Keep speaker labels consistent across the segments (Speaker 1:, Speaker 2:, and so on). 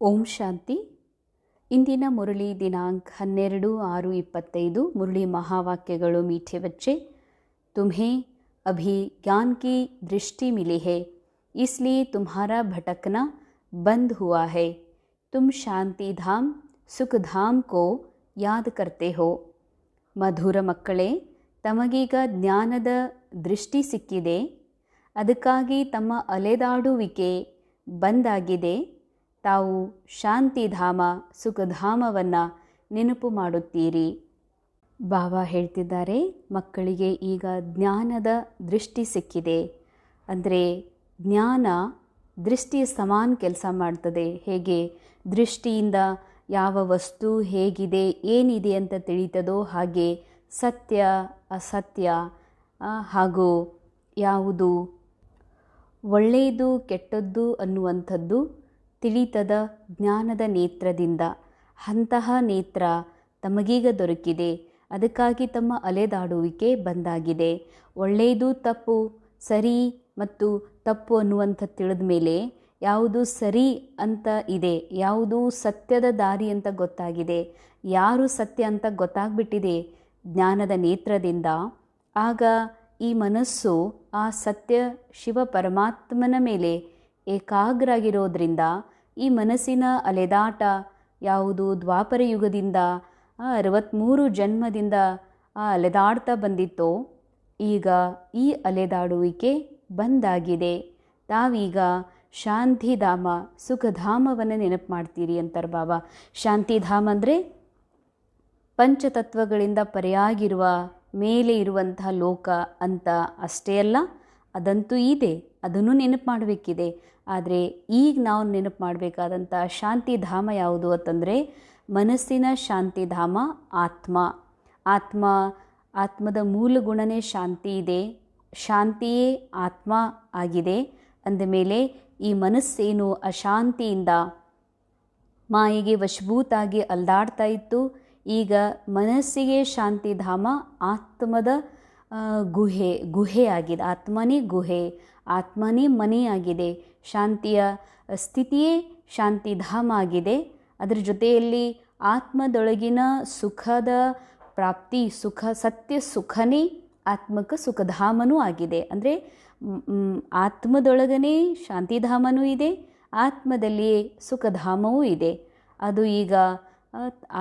Speaker 1: ಓಂ ಶಾಂತಿ. ಇಂದಿನ ಮುರಳಿ ದಿನಾಂಕ 12/6/25. ಮುರಳಿ महावाक्यಗಳು मीठे बच्चे, तुम्हें अभी ज्ञान की दृष्टि मिली है, इसलिए तुम्हारा भटकना बंद हुआ है. तुम शांति धाम सुख धाम को याद करते हो. ಮಧುರ ಮಕ್ಕಳೇ, ತಮಗೀಗ ಜ್ಞಾನದ ದೃಷ್ಟಿ ಸಿಕ್ಕಿದೆ, ಅದಕ್ಕಾಗಿ ತಮ್ಮ ಅಲೆದಾಡುವಿಕೆ ಬಂದಾಗಿದೆ. ತಾವು ಶಾಂತಿಧಾಮ ಸುಖಧಾಮವನ್ನು ನೆನಪು ಮಾಡುತ್ತೀರಿ. ಬಾಬಾ ಹೇಳ್ತಿದ್ದಾರೆ, ಮಕ್ಕಳಿಗೆ ಈಗ ಜ್ಞಾನದ ದೃಷ್ಟಿ ಸಿಕ್ಕಿದೆ. ಅಂದರೆ ಜ್ಞಾನ ದೃಷ್ಟಿಯ ಸಮಾನ ಕೆಲಸ ಮಾಡ್ತದೆ. ಹೇಗೆ ದೃಷ್ಟಿಯಿಂದ ಯಾವ ವಸ್ತು ಹೇಗಿದೆ ಏನಿದೆ ಅಂತ ತಿಳಿತದೋ, ಹಾಗೆ ಸತ್ಯ ಅಸತ್ಯ ಹಾಗೂ ಯಾವುದು ಒಳ್ಳೆಯದು ಕೆಟ್ಟದ್ದು ಅನ್ನುವಂಥದ್ದು ತಿಳಿತದ ಜ್ಞಾನದ ನೇತ್ರದಿಂದ. ಅಂತಹ ನೇತ್ರ ತಮಗೀಗ ದೊರಕಿದೆ. ಅದಕ್ಕಾಗಿ ತಮ್ಮ ಅಲೆದಾಡುವಿಕೆ ಬಂದಾಗಿದೆ. ಒಳ್ಳೆಯದು ತಪ್ಪು, ಸರಿ ಮತ್ತು ತಪ್ಪು ಅನ್ನುವಂಥ ತಿಳಿದ ಮೇಲೆ ಯಾವುದು ಸರಿ ಅಂತ ಇದೆ, ಯಾವುದು ಸತ್ಯದ ದಾರಿ ಅಂತ ಗೊತ್ತಾಗಿದೆ, ಯಾರು ಸತ್ಯ ಅಂತ ಗೊತ್ತಾಗ್ಬಿಟ್ಟಿದೆ ಜ್ಞಾನದ ನೇತ್ರದಿಂದ. ಆಗ ಈ ಮನಸ್ಸು ಆ ಸತ್ಯ ಶಿವ ಪರಮಾತ್ಮನ ಮೇಲೆ ಏಕಾಗ್ರ ಆಗಿರೋದ್ರಿಂದ ಈ ಮನಸ್ಸಿನ ಅಲೆದಾಟ ಯಾವುದು ದ್ವಾಪರ ಯುಗದಿಂದ 63 ಜನ್ಮದಿಂದ ಅಲೆದಾಡ್ತಾ ಬಂದಿತ್ತೋ, ಈಗ ಈ ಅಲೆದಾಡುವಿಕೆ ಬಂದಾಗಿದೆ. ತಾವೀಗ ಶಾಂತಿಧಾಮ ಸುಖಧಾಮವನ್ನು ನೆನಪು ಮಾಡ್ತೀರಿ ಅಂತಾರೆ ಬಾಬಾ. ಶಾಂತಿಧಾಮ ಅಂದರೆ ಪಂಚತತ್ವಗಳಿಂದ ಪರೆಯಾಗಿರುವ ಮೇಲೆ ಇರುವಂತಹ ಲೋಕ ಅಂತ ಅಷ್ಟೇ ಅಲ್ಲ, ಅದಂತೂ ಇದೆ, ಅದನ್ನು ನೆನಪು ಮಾಡಬೇಕಿದೆ. ಆದರೆ ಈಗ ನಾವು ನೆನಪು ಮಾಡಬೇಕಾದಂಥ ಶಾಂತಿಧಾಮ ಯಾವುದು ಅಂತಂದರೆ ಮನಸ್ಸಿನ ಶಾಂತಿಧಾಮ ಆತ್ಮ. ಆತ್ಮದ ಮೂಲ ಗುಣನೇ ಶಾಂತಿ ಇದೆ. ಶಾಂತಿಯೇ ಆತ್ಮ ಆಗಿದೆ. ಅಂದಮೇಲೆ ಈ ಮನಸ್ಸೇನು ಅಶಾಂತಿಯಿಂದ ಮಾಯೆಗೆ ವಶಭೂತಾಗಿ ಅಲ್ದಾಡ್ತಾ ಇತ್ತು, ಈಗ ಮನಸ್ಸಿಗೆ ಶಾಂತಿಧಾಮ ಆತ್ಮದ ಗುಹೆ ಆಗಿದೆ. ಆತ್ಮನೇ ಗುಹೆ, ಆತ್ಮನೇ ಮನೆಯಾಗಿದೆ. ಶಾಂತಿಯ ಸ್ಥಿತಿಯೇ ಶಾಂತಿಧಾಮ ಆಗಿದೆ. ಅದರ ಜೊತೆಯಲ್ಲಿ ಆತ್ಮದೊಳಗಿನ ಸುಖದ ಪ್ರಾಪ್ತಿ, ಸತ್ಯ ಸುಖನೇ ಆತ್ಮಕ್ಕೆ ಸುಖಧಾಮನೂ ಆಗಿದೆ. ಅಂದರೆ ಆತ್ಮದೊಳಗನೇ ಶಾಂತಿಧಾಮನೂ ಇದೆ, ಆತ್ಮದಲ್ಲಿಯೇ ಸುಖಧಾಮವೂ ಇದೆ. ಅದು ಈಗ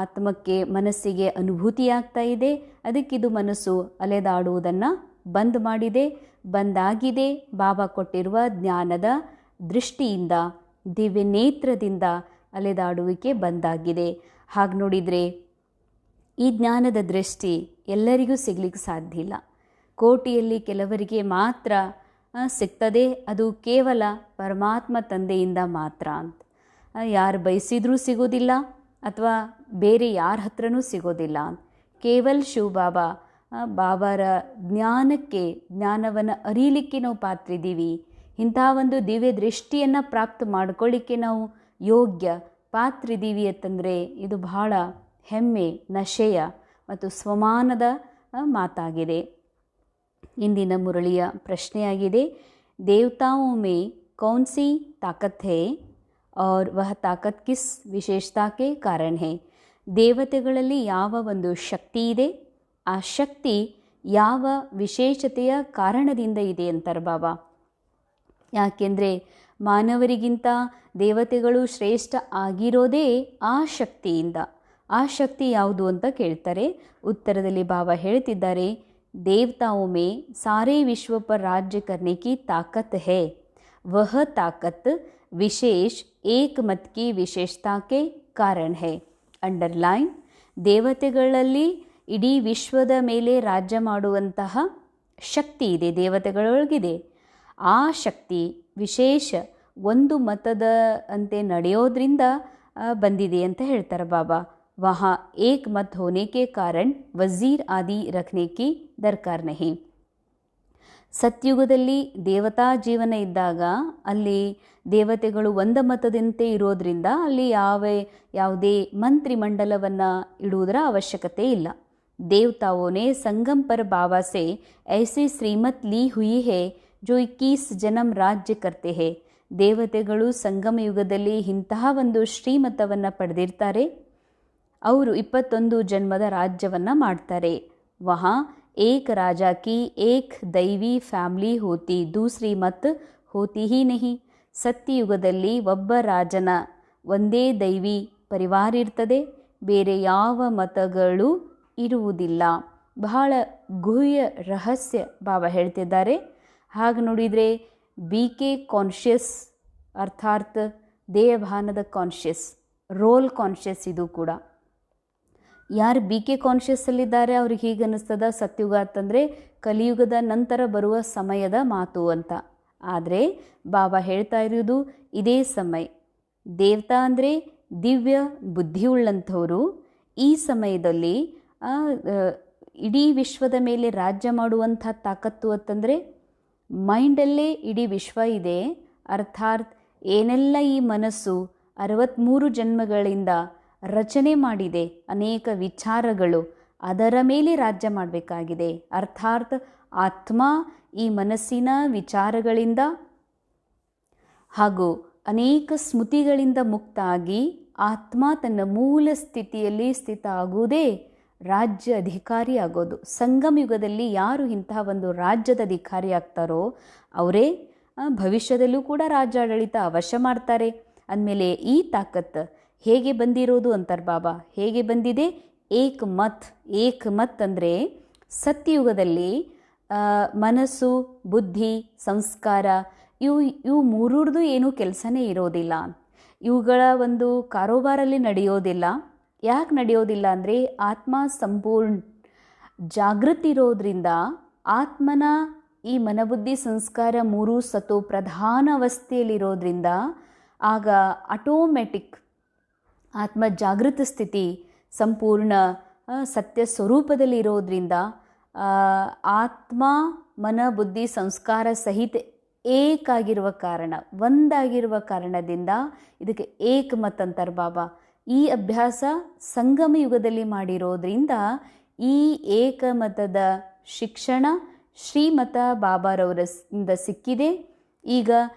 Speaker 1: ಆತ್ಮಕ್ಕೆ ಮನಸ್ಸಿಗೆ ಅನುಭೂತಿಯಾಗ್ತಾ ಇದೆ. ಅದಕ್ಕಿದು ಮನಸ್ಸು ಅಲೆದಾಡುವುದನ್ನು ಬಂದಾಗಿದೆ. ಬಾಬಾ ಕೊಟ್ಟಿರುವ ಜ್ಞಾನದ ದೃಷ್ಟಿಯಿಂದ, ದಿವ್ಯ ನೇತ್ರದಿಂದ ಅಲೆದಾಡುವಿಕೆ ಬಂದಾಗಿದೆ. ಹಾಗೆ ನೋಡಿದರೆ ಈ ಜ್ಞಾನದ ದೃಷ್ಟಿ ಎಲ್ಲರಿಗೂ ಸಿಗಲಿಕ್ಕೆ ಸಾಧ್ಯ ಇಲ್ಲ. ಕೋಟಿಯಲ್ಲಿ ಕೆಲವರಿಗೆ ಮಾತ್ರ ಸಿಗ್ತದೆ. ಅದು ಕೇವಲ ಪರಮಾತ್ಮ ತಂದೆಯಿಂದ ಮಾತ್ರ ಅಂತ. ಯಾರು ಬಯಸಿದ್ರೂ ಸಿಗೋದಿಲ್ಲ, ಅಥವಾ ಬೇರೆ ಯಾರ ಹತ್ರನೂ ಸಿಗೋದಿಲ್ಲ. ಕೇವಲ ಶಿವಬಾಬಾ ಬಾಬಾರ ಜ್ಞಾನವನ್ನು ಅರಿಯಲಿಕ್ಕೆ ನಾವು ಪಾತ್ರಿದ್ದೀವಿ. ಇಂಥ ಒಂದು ದಿವ್ಯ ದೃಷ್ಟಿಯನ್ನು ಪ್ರಾಪ್ತ ಮಾಡ್ಕೊಳ್ಳಿಕ್ಕೆ ನಾವು ಯೋಗ್ಯ ಪಾತ್ರಿದ್ದೀವಿ ಅಂತಂದರೆ ಇದು ಬಹಳ ಹೆಮ್ಮೆ, ನಶೆಯ ಮತ್ತು ಸ್ವಮಾನದ ಮಾತಾಗಿದೆ. ಇಂದಿನ ಮುರಳಿಯ ಪ್ರಶ್ನೆಯಾಗಿದೆ, ದೇವತಾओं में कौन सी ताकत है और वह ताकत किस विशेषता के कारण है? ದೇವತೆಗಳಲ್ಲಿ ಯಾವ ಒಂದು ಶಕ್ತಿ ಇದೆ, ಆ ಶಕ್ತಿ ಯಾವ ವಿಶೇಷತೆಯ ಕಾರಣದಿಂದ ಇದೆ ಅಂತಾರೆ ಬಾಬಾ. ಯಾಕೆಂದರೆ ಮಾನವರಿಗಿಂತ ದೇವತೆಗಳು ಶ್ರೇಷ್ಠ ಆಗಿರೋದೇ ಆ ಶಕ್ತಿಯಿಂದ. ಆ ಶಕ್ತಿ ಯಾವುದು ಅಂತ ಕೇಳ್ತಾರೆ. ಉತ್ತರದಲ್ಲಿ ಬಾಬಾ ಹೇಳ್ತಿದ್ದಾರೆ, देवताओं में सारे विश्व पर राज्य करने की ताकत है. वह ताकत विशेष एक मत की विशेषता के कारण है. ಅಂಡರ್ಲೈನ್, ದೇವತೆಗಳಲ್ಲಿ ಇಡೀ ವಿಶ್ವದ ಮೇಲೆ ರಾಜ್ಯ ಮಾಡುವಂತಹ ಶಕ್ತಿ ಇದೆ, ದೇವತೆಗಳೊಳಗಿದೆ. ಆ ಶಕ್ತಿ ವಿಶೇಷ ಒಂದು ಮತದ ಅಂತೆ ನಡೆಯೋದ್ರಿಂದ ಬಂದಿದೆ ಅಂತ ಹೇಳ್ತಾರೆ ಬಾಬಾ. वहाँ एक मत होने के कारण वज़ीर आदि रखने की दरकार नहीं. ಸತ್ಯುಗದಲ್ಲಿ ದೇವತಾ ಜೀವನ ಇದ್ದಾಗ ಅಲ್ಲಿ ದೇವತೆಗಳು ಒಂದು ಮತದಂತೆ ಇರೋದ್ರಿಂದ ಅಲ್ಲಿ ಯಾವುದೇ ಮಂತ್ರಿಮಂಡಲವನ್ನು ಇಡುವುದರ ಅವಶ್ಯಕತೆ ಇಲ್ಲ. देवताओं ने संगम पर बाबा से ऐसी श्रीमत ली हुई है जो 21 जन्म राज्य करते हैं. ದೇವತೆಗಳು ಸಂಗಮ ಯುಗದಲ್ಲಿ ಇಂತಹ ಒಂದು ಶ್ರೀಮತವನ್ನು ಪಡೆದಿರ್ತಾರೆ. ಅವರು 21 ಜನ್ಮದ ರಾಜ್ಯವನ್ನು ಮಾಡ್ತಾರೆ. ವಹಾ ಏಕ್ ರಾಜ ಕಿ ಏಕ್ ದೈವಿ ಫ್ಯಾಮಿಲಿ ಹೋತಿ, ದೂಸರಿ ಮತ್ ಹೋತಿ ಹಿ ನಹಿ. ಸತ್ಯಯುಗದಲ್ಲಿ ಒಬ್ಬ ರಾಜನ ಒಂದೇ ದೈವಿ ಪರಿವಾರ ಇರ್ತದೆ, ಬೇರೆ ಯಾವ ಮತಗಳು ಇರುವುದಿಲ್ಲ. ಬಹಳ ಗುಹ್ಯ ರಹಸ್ಯ ಬಾಬಾ ಹೇಳ್ತಿದ್ದಾರೆ. ಹಾಗೆ ನೋಡಿದರೆ BK ಕಾನ್ಷಿಯಸ್ ಅರ್ಥಾತ್ ದೇಹಭಾನದ ಕಾನ್ಷಿಯಸ್, ರೋಲ್ ಕಾನ್ಷಿಯಸ್. ಇದು ಕೂಡ ಯಾರು BK ಕಾನ್ಷಿಯಸ್ಸಲ್ಲಿದ್ದಾರೆ ಅವ್ರಿಗೆ ಹೀಗೆ ಅನ್ನಿಸ್ತದ ಸತ್ಯುಗ ಅಂತಂದರೆ ಕಲಿಯುಗದ ನಂತರ ಬರುವ ಸಮಯದ ಮಾತು ಅಂತ. ಆದರೆ ಬಾಬಾ ಹೇಳ್ತಾ ಇರೋದು ಇದೇ ಸಮಯ. ದೇವತಾ ಅಂದರೆ ದಿವ್ಯ ಬುದ್ಧಿಯುಳ್ಳಂಥವರು. ಈ ಸಮಯದಲ್ಲಿ ಇಡೀ ವಿಶ್ವದ ಮೇಲೆ ರಾಜ್ಯ ಮಾಡುವಂಥ ತಾಕತ್ತು ಅಂತಂದರೆ ಮೈಂಡಲ್ಲೇ ಇಡೀ ವಿಶ್ವ ಇದೆ. ಅರ್ಥಾತ್ ಏನೆಲ್ಲ ಈ ಮನಸ್ಸು 63 ಜನ್ಮಗಳಿಂದ ರಚನೆ ಮಾಡಿದೆ, ಅನೇಕ ವಿಚಾರಗಳು, ಅದರ ಮೇಲೆ ರಾಜ್ಯ ಮಾಡಬೇಕಾಗಿದೆ. ಅರ್ಥಾತ್ ಆತ್ಮ ಈ ಮನಸ್ಸಿನ ವಿಚಾರಗಳಿಂದ ಹಾಗೂ ಅನೇಕ ಸ್ಮೃತಿಗಳಿಂದ ಮುಕ್ತ ಆಗಿ ಆತ್ಮ ತನ್ನ ಮೂಲ ಸ್ಥಿತಿಯಲ್ಲಿ ಸ್ಥಿತ ಆಗುವುದೇ ರಾಜ್ಯ ಅಧಿಕಾರಿ ಆಗೋದು. ಸಂಗಮ ಯುಗದಲ್ಲಿ ಯಾರು ಇಂತಹ ಒಂದು ರಾಜ್ಯದ ಅಧಿಕಾರಿ ಆಗ್ತಾರೋ ಅವರೇ ಭವಿಷ್ಯದಲ್ಲೂ ಕೂಡ ರಾಜ್ಯಾಡಳಿತ ಅವಶ್ಯ ಮಾಡ್ತಾರೆ. ಅಂದಮೇಲೆ ಈ ತಾಕತ್ತು ಹೇಗೆ ಬಂದಿರೋದು ಅಂತಾರೆ ಬಾಬಾ. ಹೇಗೆ ಬಂದಿದೆ? ಏಕ್ ಮತ್ ಅಂದರೆ ಸತ್ಯಯುಗದಲ್ಲಿ ಮನಸ್ಸು, ಬುದ್ಧಿ, ಸಂಸ್ಕಾರ ಇವು ಮೂರರದು ಏನೂ ಕೆಲಸನೇ ಇರೋದಿಲ್ಲ. ಇವುಗಳ ಒಂದು ಕಾರೋಬಾರಲ್ಲಿ ನಡೆಯೋದಿಲ್ಲ. ಯಾಕೆ ನಡೆಯೋದಿಲ್ಲ ಅಂದರೆ ಆತ್ಮ ಸಂಪೂರ್ಣ ಜಾಗೃತಿ ಇರೋದ್ರಿಂದ ಆತ್ಮನ ಈ ಮನಬುದ್ಧಿ ಸಂಸ್ಕಾರ ಮೂರೂ ಸತೋ ಪ್ರಧಾನ ಅವಸ್ಥೆಯಲ್ಲಿರೋದ್ರಿಂದ ಆಗ ಆಟೋಮೆಟಿಕ್ ಆತ್ಮ ಜಾಗೃತ ಸ್ಥಿತಿ ಸಂಪೂರ್ಣ ಸತ್ಯ ಸ್ವರೂಪದಲ್ಲಿರೋದ್ರಿಂದ ಆತ್ಮ ಮನ ಬುದ್ಧಿ ಸಂಸ್ಕಾರ ಸಹಿತ ಏಕಾಗಿರುವ ಕಾರಣ, ಒಂದಾಗಿರುವ ಕಾರಣದಿಂದ ಇದಕ್ಕೆ ಏಕಮತ್ ಅಂತಾರೆ ಬಾಬಾ. ಈ ಅಭ್ಯಾಸ ಸಂಗಮ ಯುಗದಲ್ಲಿ ಮಾಡಿರೋದ್ರಿಂದ ಈ ಏಕಮತದ ಶಿಕ್ಷಣ ಶ್ರೀಮತ ಬಾಬಾರವರಿಂದ ಸಿಕ್ಕಿದೆ. ಈಗ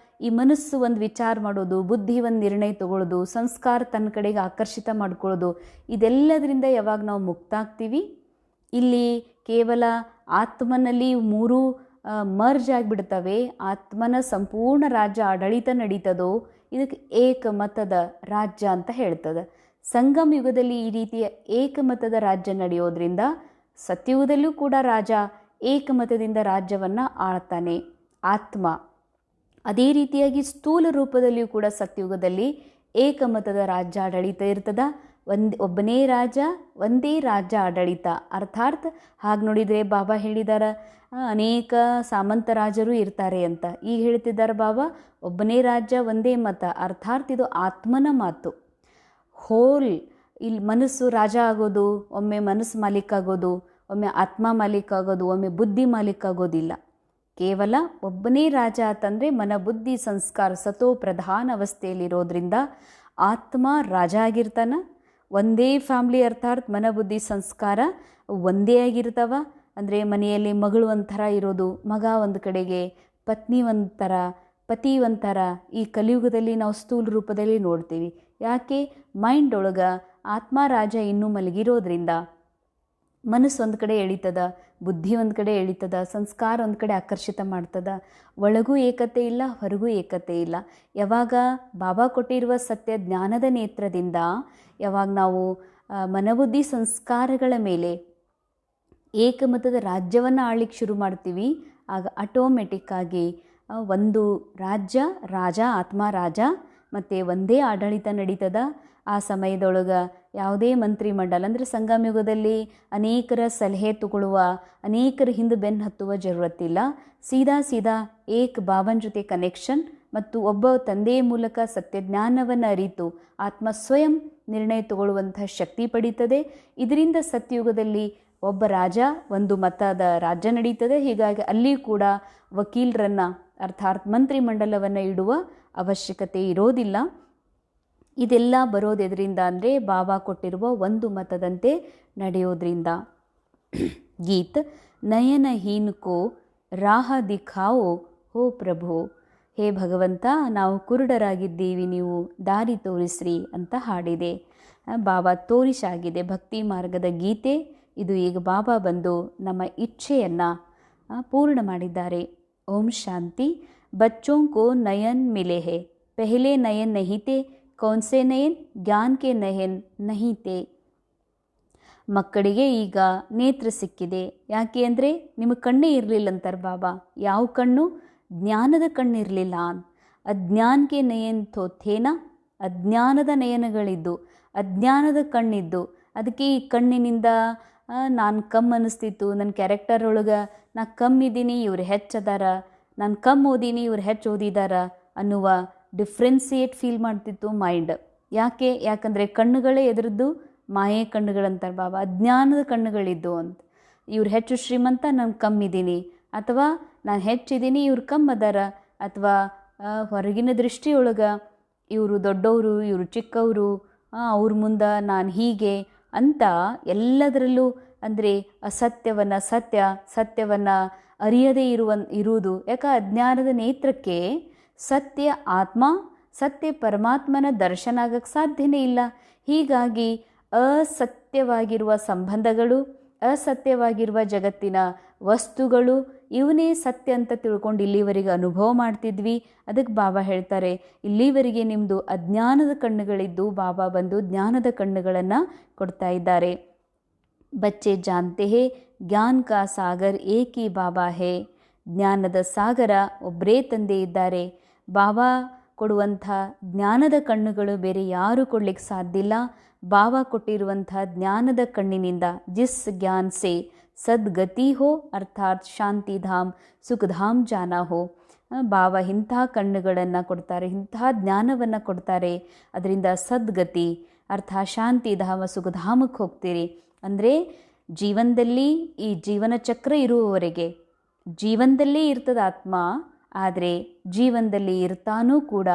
Speaker 1: ಈ ಮನಸ್ಸು ಒಂದು ವಿಚಾರ ಮಾಡೋದು, ಬುದ್ಧಿ ಒಂದು ನಿರ್ಣಯ ತಗೊಳ್ಳೋದು, ಸಂಸ್ಕಾರ ತನ್ನ ಕಡೆಗೆ ಆಕರ್ಷಿತ ಮಾಡ್ಕೊಳ್ಳೋದು, ಇದೆಲ್ಲದರಿಂದ ಯಾವಾಗ ನಾವು ಮುಕ್ತಾಗ್ತೀವಿ, ಇಲ್ಲಿ ಕೇವಲ ಆತ್ಮನಲ್ಲಿ ಮೂರೂ ಮರ್ಜ್ ಆಗಿಬಿಡ್ತವೆ, ಆತ್ಮನ ಸಂಪೂರ್ಣ ರಾಜ್ಯ ಆಡಳಿತ ನಡೀತದೋ ಇದಕ್ಕೆ ಏಕಮತದ ರಾಜ್ಯ ಅಂತ ಹೇಳ್ತದೆ. ಸಂಗಮ ಯುಗದಲ್ಲಿ ಈ ರೀತಿಯ ಏಕಮತದ ರಾಜ್ಯ ನಡೆಯೋದ್ರಿಂದ ಸತ್ಯಯುಗದಲ್ಲೂ ಕೂಡ ರಾಜ ಏಕಮತದಿಂದ ರಾಜ್ಯವನ್ನು ಆಳ್ತಾನೆ ಆತ್ಮ. ಅದೇ ರೀತಿಯಾಗಿ ಸ್ಥೂಲ ರೂಪದಲ್ಲಿಯೂ ಕೂಡ ಸತ್ಯಯುಗದಲ್ಲಿ ಏಕಮತದ ರಾಜ್ಯ ಆಡಳಿತ ಇರ್ತದ. ಒಬ್ಬನೇ ರಾಜ, ಒಂದೇ ರಾಜ್ಯ ಆಡಳಿತ. ಅರ್ಥಾತ್ ಹಾಗೆ ನೋಡಿದರೆ ಬಾಬಾ ಹೇಳಿದಾರ ಅನೇಕ ಸಾಮಂತ ರಾಜರು ಇರ್ತಾರೆ ಅಂತ. ಈಗ ಹೇಳ್ತಿದ್ದಾರೆ ಬಾಬಾ ಒಬ್ಬನೇ ರಾಜ್ಯ ಒಂದೇ ಮತ. ಅರ್ಥಾತ್ ಇದು ಆತ್ಮನ ಮಾತು. ಹೋಲ್ ಇಲ್ಲಿ ಮನಸ್ಸು ರಾಜ ಆಗೋದು, ಒಮ್ಮೆ ಮನಸ್ಸು ಮಾಲೀಕ ಆಗೋದು, ಒಮ್ಮೆ ಆತ್ಮ ಮಾಲೀಕ ಆಗೋದು, ಒಮ್ಮೆ ಬುದ್ಧಿ ಮಾಲೀಕ ಆಗೋದಿಲ್ಲ. ಕೇವಲ ಒಬ್ಬನೇ ರಾಜ ಅಂತಂದರೆ ಮನ ಬುದ್ಧಿ ಸಂಸ್ಕಾರ ಸತೋ ಪ್ರಧಾನ ಅವಸ್ಥೆಯಲ್ಲಿರೋದ್ರಿಂದ ಆತ್ಮ ರಾಜ ಆಗಿರ್ತಾನೆ. ಒಂದೇ ಫ್ಯಾಮ್ಲಿ ಅರ್ಥಾತ್ ಮನ ಬುದ್ಧಿ ಸಂಸ್ಕಾರ ಒಂದೇ ಆಗಿರ್ತಾವ. ಅಂದರೆ ಮನೆಯಲ್ಲಿ ಮಗಳು ಒಂಥರ ಇರೋದು, ಮಗ ಒಂದು ಕಡೆಗೆ, ಪತ್ನಿ ಒಂಥರ, ಪತಿ ಒಂಥರ. ಈ ಕಲಿಯುಗದಲ್ಲಿ ನಾವು ಸ್ಥೂಲ ರೂಪದಲ್ಲಿ ನೋಡ್ತೀವಿ. ಯಾಕೆ? ಮೈಂಡ್ ಒಳಗೆ ಆತ್ಮ ರಾಜ ಇನ್ನೂ ಮಲಗಿರೋದ್ರಿಂದ ಮನಸ್ಸು ಒಂದು ಕಡೆ ಎಳಿತದ, ಬುದ್ಧಿ ಒಂದು ಕಡೆ ಎಳಿತದ, ಸಂಸ್ಕಾರ ಒಂದು ಕಡೆ ಆಕರ್ಷಿತ ಮಾಡ್ತದ. ಒಳಗೂ ಏಕತೆ ಇಲ್ಲ, ಹೊರಗೂ ಏಕತೆ ಇಲ್ಲ. ಯಾವಾಗ ಬಾಬಾ ಕೊಟ್ಟಿರುವ ಸತ್ಯ ಜ್ಞಾನದ ನೇತ್ರದಿಂದ ಯಾವಾಗ ನಾವು ಮನಬುದ್ಧಿ ಸಂಸ್ಕಾರಗಳ ಮೇಲೆ ಏಕಮತದ ರಾಜ್ಯವನ್ನು ಆಳ್ಲಿಕ್ಕೆ ಶುರು ಮಾಡ್ತೀವಿ, ಆಗ ಆಟೋಮೆಟಿಕ್ಕಾಗಿ ಒಂದು ರಾಜ ಆತ್ಮ ರಾಜ ಮತ್ತು ಒಂದೇ ಆಡಳಿತ ನಡೀತದ. ಆ ಸಮಯದೊಳಗೆ ಯಾವುದೇ ಮಂತ್ರಿಮಂಡಲ ಅಂದರೆ ಸಂಗಮ ಯುಗದಲ್ಲಿ ಅನೇಕರ ಸಲಹೆ ತಗೊಳ್ಳುವ, ಅನೇಕರ ಹಿಂದೆ ಬೆನ್ನು ಹತ್ತುವ ಜರುರತ್ತಿಲ್ಲ. ಸೀದಾ ಏಕ್ ಬಾಬನ ಜೊತೆ ಕನೆಕ್ಷನ್ ಮತ್ತು ಒಬ್ಬ ತಂದೆಯ ಮೂಲಕ ಸತ್ಯಜ್ಞಾನವನ್ನು ಅರಿತು ಆತ್ಮ ಸ್ವಯಂ ನಿರ್ಣಯ ತಗೊಳ್ಳುವಂಥ ಶಕ್ತಿ ಪಡೀತದೆ. ಇದರಿಂದ ಸತ್ಯಯುಗದಲ್ಲಿ ಒಬ್ಬ ರಾಜ, ಒಂದು ಮತದ ರಾಜ್ಯ ನಡೀತದೆ. ಹೀಗಾಗಿ ಅಲ್ಲಿ ಕೂಡ ವಕೀಲರನ್ನು ಅರ್ಥಾತ್ ಮಂತ್ರಿಮಂಡಲವನ್ನು ಇಡುವ ಅವಶ್ಯಕತೆ ಇರೋದಿಲ್ಲ. ಇದೆಲ್ಲ ಬರೋದೆದರಿಂದ ಅಂದರೆ ಬಾಬಾ ಕೊಟ್ಟಿರುವ ಒಂದು ಮತದಂತೆ ನಡೆಯೋದ್ರಿಂದ. ಗೀತ್ ನಯನಹೀನ್ ಕೋ ರಾಹ ದಿಖಾओ ಹೋ ಪ್ರಭು, ಹೇ ಭಗವಂತ, ನಾವು ಕುರುಡರಾಗಿದ್ದೀವಿ, ನೀವು ದಾರಿ ತೋರಿಸ್ರಿ ಅಂತ ಹಾಡಿದೆ. ಬಾಬಾ ತೋರಿಸಾಗಿದೆ ಭಕ್ತಿ ಮಾರ್ಗದ ಗೀತೆ ಇದು. ಈಗ ಬಾಬಾ ಬಂದು ನಮ್ಮ ಇಚ್ಛೆಯನ್ನು ಪೂರ್ಣ ಮಾಡಿದ್ದಾರೆ. ಓಂ ಶಾಂತಿ. ಬಚ್ಚೋं को नयन मिले हैं, पहले नयन नहीं थे, कौन से नयन, ज्ञान के नयन नहीं थे. ಮಕ್ಕಳಿಗೆ ಈಗ ನೇತ್ರ ಸಿಕ್ಕಿದೆ. ಯಾಕೆ ಅಂದರೆ ನಿಮಗೆ ಕಣ್ಣೇ ಇರಲಿಲ್ಲ ಅಂತಾರೆ ಬಾಬಾ. ಯಾವ ಕಣ್ಣು? ಜ್ಞಾನದ ಕಣ್ಣಿರಲಿಲ್ಲ. ಅಜ್ಞಾನಕ್ಕೆ ನಯನ್ ಥೋಥೇನ, ಅಜ್ಞಾನದ ನಯನಗಳಿದ್ದು, ಅಜ್ಞಾನದ ಕಣ್ಣಿದ್ದು. ಅದಕ್ಕೆ ಈ ಕಣ್ಣಿನಿಂದ ನಾನು ಕಮ್ಮಿ ಅನ್ನಿಸ್ತಿತ್ತು, ನನ್ನ ಕ್ಯಾರೆಕ್ಟರ್ ಒಳಗೆ ನಾ ಕಮ್ಮಿದ್ದೀನಿ, ಇವ್ರು ಹೆಚ್ಚದಾರ, ನಾನು ಕಮ್ಮಿ ಓದೀನಿ, ಇವ್ರು ಹೆಚ್ಚು ಓದಿದಾರ ಅನ್ನುವ ಡಿಫ್ರೆನ್ಸಿಯೇಟ್ ಫೀಲ್ ಮಾಡ್ತಿತ್ತು ಮೈಂಡ್. ಯಾಕಂದರೆ ಕಣ್ಣುಗಳೇ ಎದುರದ್ದು ಮಾಯೆ ಕಣ್ಣುಗಳಂತಾರೆ ಬಾಬಾ. ಅಜ್ಞಾನದ ಕಣ್ಣುಗಳಿದ್ದು ಅಂತ. ಇವ್ರು ಹೆಚ್ಚು ಶ್ರೀಮಂತ, ನಾನು ಕಮ್ಮಿದ್ದೀನಿ, ಅಥವಾ ನಾನು ಹೆಚ್ಚಿದ್ದೀನಿ, ಇವ್ರು ಕಮ್ಮದಾರ, ಅಥವಾ ಹೊರಗಿನ ದೃಷ್ಟಿಯೊಳಗೆ ಇವರು ದೊಡ್ಡವರು, ಇವರು ಚಿಕ್ಕವರು, ಅವ್ರ ಮುಂದೆ ನಾನು ಹೀಗೆ ಅಂತ ಎಲ್ಲದರಲ್ಲೂ ಅಂದರೆ ಅಸತ್ಯವನ್ನು ಸತ್ಯವನ್ನು ಅರಿಯದೇ ಇರುವುದು. ಯಾಕೆ? ಅಜ್ಞಾನದ ನೇತ್ರಕ್ಕೆ ಸತ್ಯ ಆತ್ಮ, ಸತ್ಯ ಪರಮಾತ್ಮನ ದರ್ಶನ ಆಗಕ್ಕೆ ಸಾಧ್ಯನೇ ಇಲ್ಲ. ಹೀಗಾಗಿ ಅಸತ್ಯವಾಗಿರುವ ಸಂಬಂಧಗಳು, ಅಸತ್ಯವಾಗಿರುವ ಜಗತ್ತಿನ ವಸ್ತುಗಳು, ಇವನೇ ಸತ್ಯ ಅಂತ ತಿಳ್ಕೊಂಡು ಇಲ್ಲಿವರೆಗೆ ಅನುಭವ ಮಾಡ್ತಿದ್ವಿ. ಅದಕ್ಕೆ ಬಾಬಾ ಹೇಳ್ತಾರೆ, ಇಲ್ಲಿವರೆಗೆ ನಿಮ್ಮದು ಅಜ್ಞಾನದ ಕಣ್ಣುಗಳಿದ್ದು ಬಾಬಾ ಬಂದು ಜ್ಞಾನದ ಕಣ್ಣುಗಳನ್ನು ಕೊಡ್ತಾ ಇದ್ದಾರೆ. ಬಚ್ಚೆ ಜಾನ್ತೆ ಹೇ ಜ್ಞಾನ ಕಾ ಸಾಗರ್ ಏಕ್ ಹಿ ಬಾಬಾ ಹೇ. ಜ್ಞಾನದ ಸಾಗರ ಒಬ್ಬರೇ ತಂದೆ ಇದ್ದಾರೆ. ಬಾಬಾ ಕೊಡುವಂಥ ಜ್ಞಾನದ ಕಣ್ಣುಗಳು ಬೇರೆ ಯಾರೂ ಕೊಡ್ಲಿಕ್ಕೆ ಸಾಧ್ಯ ಇಲ್ಲ. ಬಾಬಾ ಕೊಟ್ಟಿರುವಂಥ ಜ್ಞಾನದ ಕಣ್ಣಿನಿಂದ ಜಿಸ್ ಜ್ಞಾನ ಸೆ ಸದ್ಗತಿ ಹೋ ಅರ್ಥಾತ್ ಶಾಂತಿಧಾಮ್ ಸುಖಧಾಮ್ ಜಾನ ಹೋ. ಬಾಬಾ ಇಂಥ ಕಣ್ಣುಗಳನ್ನು ಕೊಡ್ತಾರೆ, ಇಂಥ ಜ್ಞಾನವನ್ನು ಕೊಡ್ತಾರೆ. ಅದರಿಂದ ಸದ್ಗತಿ ಅರ್ಥಾತ್ ಶಾಂತಿಧಾಮ ಸುಖಧಾಮಕ್ಕೆ ಹೋಗ್ತೀರಿ. ಅಂದರೆ ಜೀವನದಲ್ಲಿ ಈ ಜೀವನ ಚಕ್ರ ಇರುವವರೆಗೆ ಜೀವನದಲ್ಲೇ ಇರ್ತದ ಆತ್ಮ, ಆದರೆ ಜೀವನದಲ್ಲಿ ಇರ್ತಾನೂ ಕೂಡ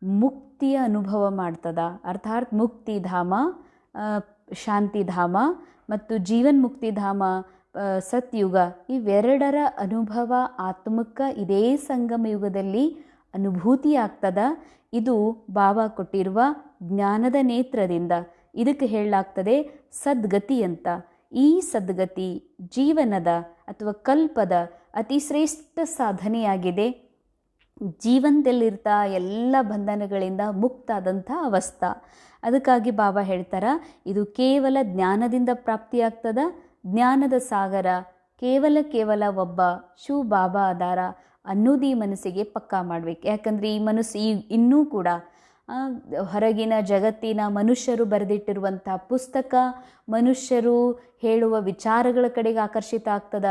Speaker 1: ಮುಕ್ತಿಯ ಅನುಭವ ಮಾಡ್ತದ. ಅರ್ಥಾತ್ ಮುಕ್ತಿಧಾಮ, ಶಾಂತಿಧಾಮ ಮತ್ತು ಜೀವನ್ ಮುಕ್ತಿಧಾಮ, ಸತ್ಯುಗ, ಇವೆರಡರ ಅನುಭವ ಆತ್ಮಕ್ಕೆ ಇದೇ ಸಂಗಮ ಯುಗದಲ್ಲಿ ಅನುಭೂತಿ ಆಗ್ತದ. ಇದು ಬಾಬಾ ಕೊಟ್ಟಿರುವ ಜ್ಞಾನದ ನೇತ್ರದಿಂದ. ಇದಕ್ಕೆ ಹೇಳಲಾಗ್ತದೆ ಸದ್ಗತಿ ಅಂತ. ಈ ಸದ್ಗತಿ ಜೀವನದ ಅಥವಾ ಕಲ್ಪದ ಅತಿ ಶ್ರೇಷ್ಠ ಸಾಧನೆಯಾಗಿದೆ. ಜೀವನದಲ್ಲಿರ್ತಾ ಎಲ್ಲ ಬಂಧನಗಳಿಂದ ಮುಕ್ತಾದಂಥ ಅವಸ್ಥಾ. ಅದಕ್ಕಾಗಿ ಬಾಬಾ ಹೇಳ್ತಾರ, ಇದು ಕೇವಲ ಜ್ಞಾನದಿಂದ ಪ್ರಾಪ್ತಿಯಾಗ್ತದ. ಜ್ಞಾನದ ಸಾಗರ ಕೇವಲ ಒಬ್ಬ ಶಿವ ಬಾಬಾ ಅದಾರ ಅನ್ನೋದು ಈ ಮನಸ್ಸಿಗೆ ಪಕ್ಕಾ ಮಾಡಬೇಕು. ಯಾಕಂದರೆ ಈ ಮನಸ್ಸು ಇನ್ನೂ ಕೂಡ ಹೊರಗಿನ ಜಗತ್ತಿನ ಮನುಷ್ಯರು ಬರೆದಿಟ್ಟಿರುವಂಥ ಪುಸ್ತಕ, ಮನುಷ್ಯರು ಹೇಳುವ ವಿಚಾರಗಳ ಕಡೆಗೆ ಆಕರ್ಷಿತ ಆಗ್ತದ.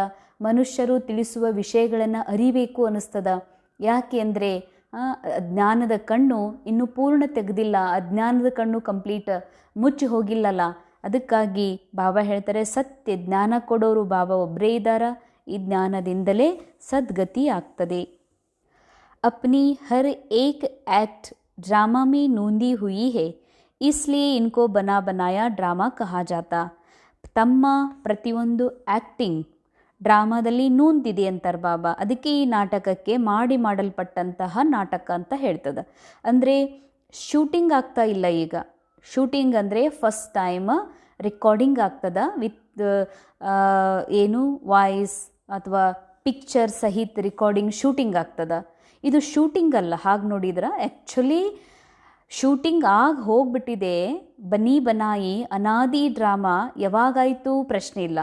Speaker 1: ಮನುಷ್ಯರು ತಿಳಿಸುವ ವಿಷಯಗಳನ್ನು ಅರಿಬೇಕು ಅನ್ನಿಸ್ತದ. ಯಾಕೆ ಅಂದರೆ ಜ್ಞಾನದ ಕಣ್ಣು ಇನ್ನೂ ಪೂರ್ಣ ತೆಗೆದಿಲ್ಲ, ಅಜ್ಞಾನದ ಕಣ್ಣು ಕಂಪ್ಲೀಟ್ ಮುಚ್ಚಿ ಹೋಗಿಲ್ಲಲ್ಲ. ಅದಕ್ಕಾಗಿ ಬಾಬಾ ಹೇಳ್ತಾರೆ, ಸತ್ಯ ಜ್ಞಾನ ಕೊಡೋರು ಬಾಬಾ ಒಬ್ಬರೇ ಇದ್ದಾರ. ಈ ಜ್ಞಾನದಿಂದಲೇ ಸದ್ಗತಿ ಆಗ್ತದೆ. ಅಪ್ನಿ ಹರ್ ಏಕ್ ಆ್ಯಕ್ಟ್ ड्रामा में नूंदी हुई है, इसलिए इनको बना बनाया ड्रामा कहा जाता. ತಮ್ಮ ಪ್ರತಿಯೊಂದು ಆ್ಯಕ್ಟಿಂಗ್ ಡ್ರಾಮಾದಲ್ಲಿ ನೂಂದಿದೆ ಅಂತಾರೆ ಬಾಬಾ. ಅದಕ್ಕೆ ಈ ನಾಟಕಕ್ಕೆ ಮಾಡಲ್ಪಟ್ಟಂತಹ ನಾಟಕ ಅಂತ ಹೇಳ್ತದೆ. ಅಂದರೆ ಶೂಟಿಂಗ್ ಆಗ್ತಾ ಇಲ್ಲ ಈಗ. ಶೂಟಿಂಗ್ ಅಂದರೆ ಫಸ್ಟ್ ಟೈಮ್ ರೆಕಾರ್ಡಿಂಗ್ ಆಗ್ತದ ವಿತ್ ಏನು ವಾಯ್ಸ್ ಅಥವಾ ಪಿಕ್ಚರ್ ಸಹಿತ ರೆಕಾರ್ಡಿಂಗ್ ಶೂಟಿಂಗ್ ಆಗ್ತದ. ಇದು ಶೂಟಿಂಗ್ ಅಲ್ಲ. ಹಾಗೆ ನೋಡಿದ್ರೆ ಆ್ಯಕ್ಚುಲಿ ಶೂಟಿಂಗ್ ಆಗಿ ಹೋಗ್ಬಿಟ್ಟಿದೆ. ಬನ್ನಿ ಬನಾಯಿ ಅನಾದಿ ಡ್ರಾಮಾ ಯಾವಾಗಾಯಿತು ಪ್ರಶ್ನೆ ಇಲ್ಲ.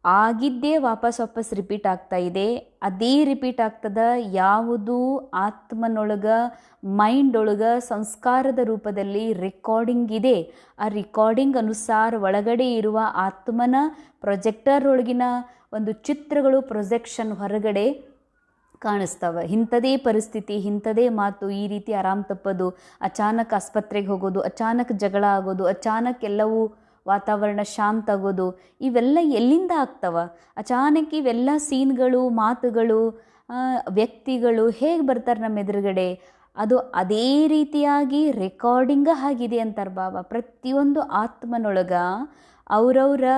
Speaker 1: ಆಗಿದ್ದೇ ವಾಪಸ್ ರಿಪೀಟ್ ಆಗ್ತಾ ಇದೆ. ಅದೇ ರಿಪೀಟ್ ಆಗ್ತದ. ಯಾವುದು ಆತ್ಮನೊಳಗೆ ಮೈಂಡ್ ಒಳಗೆ ಸಂಸ್ಕಾರದ ರೂಪದಲ್ಲಿ ರೆಕಾರ್ಡಿಂಗ್ ಇದೆ, ಆ ರೆಕಾರ್ಡಿಂಗ್ ಅನುಸಾರ ಒಳಗಡೆ ಇರುವ ಆತ್ಮನ ಪ್ರೊಜೆಕ್ಟರ್ ಒಳಗಿನ ಒಂದು ಚಿತ್ರಗಳು ಪ್ರೊಜೆಕ್ಷನ್ ಹೊರಗಡೆ ಕಾಣಿಸ್ತವೆ. ಇಂಥದೇ ಪರಿಸ್ಥಿತಿ, ಇಂಥದೇ ಮಾತು, ಈ ರೀತಿ ಆರಾಮ್ ತಪ್ಪೋದು, ಅಚಾನಕ್ ಆಸ್ಪತ್ರೆಗೆ ಹೋಗೋದು, ಅಚಾನಕ್ ಜಗಳ ಆಗೋದು, ಅಚಾನಕ್ ಎಲ್ಲವೂ ವಾತಾವರಣ ಶಾಂತ ಆಗೋದು, ಇವೆಲ್ಲ ಎಲ್ಲಿಂದ ಆಗ್ತವ? ಅಚಾನಕ್ ಇವೆಲ್ಲ ಸೀನ್ಗಳು, ಮಾತುಗಳು, ವ್ಯಕ್ತಿಗಳು ಹೇಗೆ ಬರ್ತಾರೆ ನಮ್ಮ ಎದುರುಗಡೆ? ಅದು ಅದೇ ರೀತಿಯಾಗಿ ರೆಕಾರ್ಡಿಂಗ ಆಗಿದೆ ಅಂತಾರೆ ಬಾಬಾ. ಪ್ರತಿಯೊಂದು ಆತ್ಮನೊಳಗೆ ಅವರವರ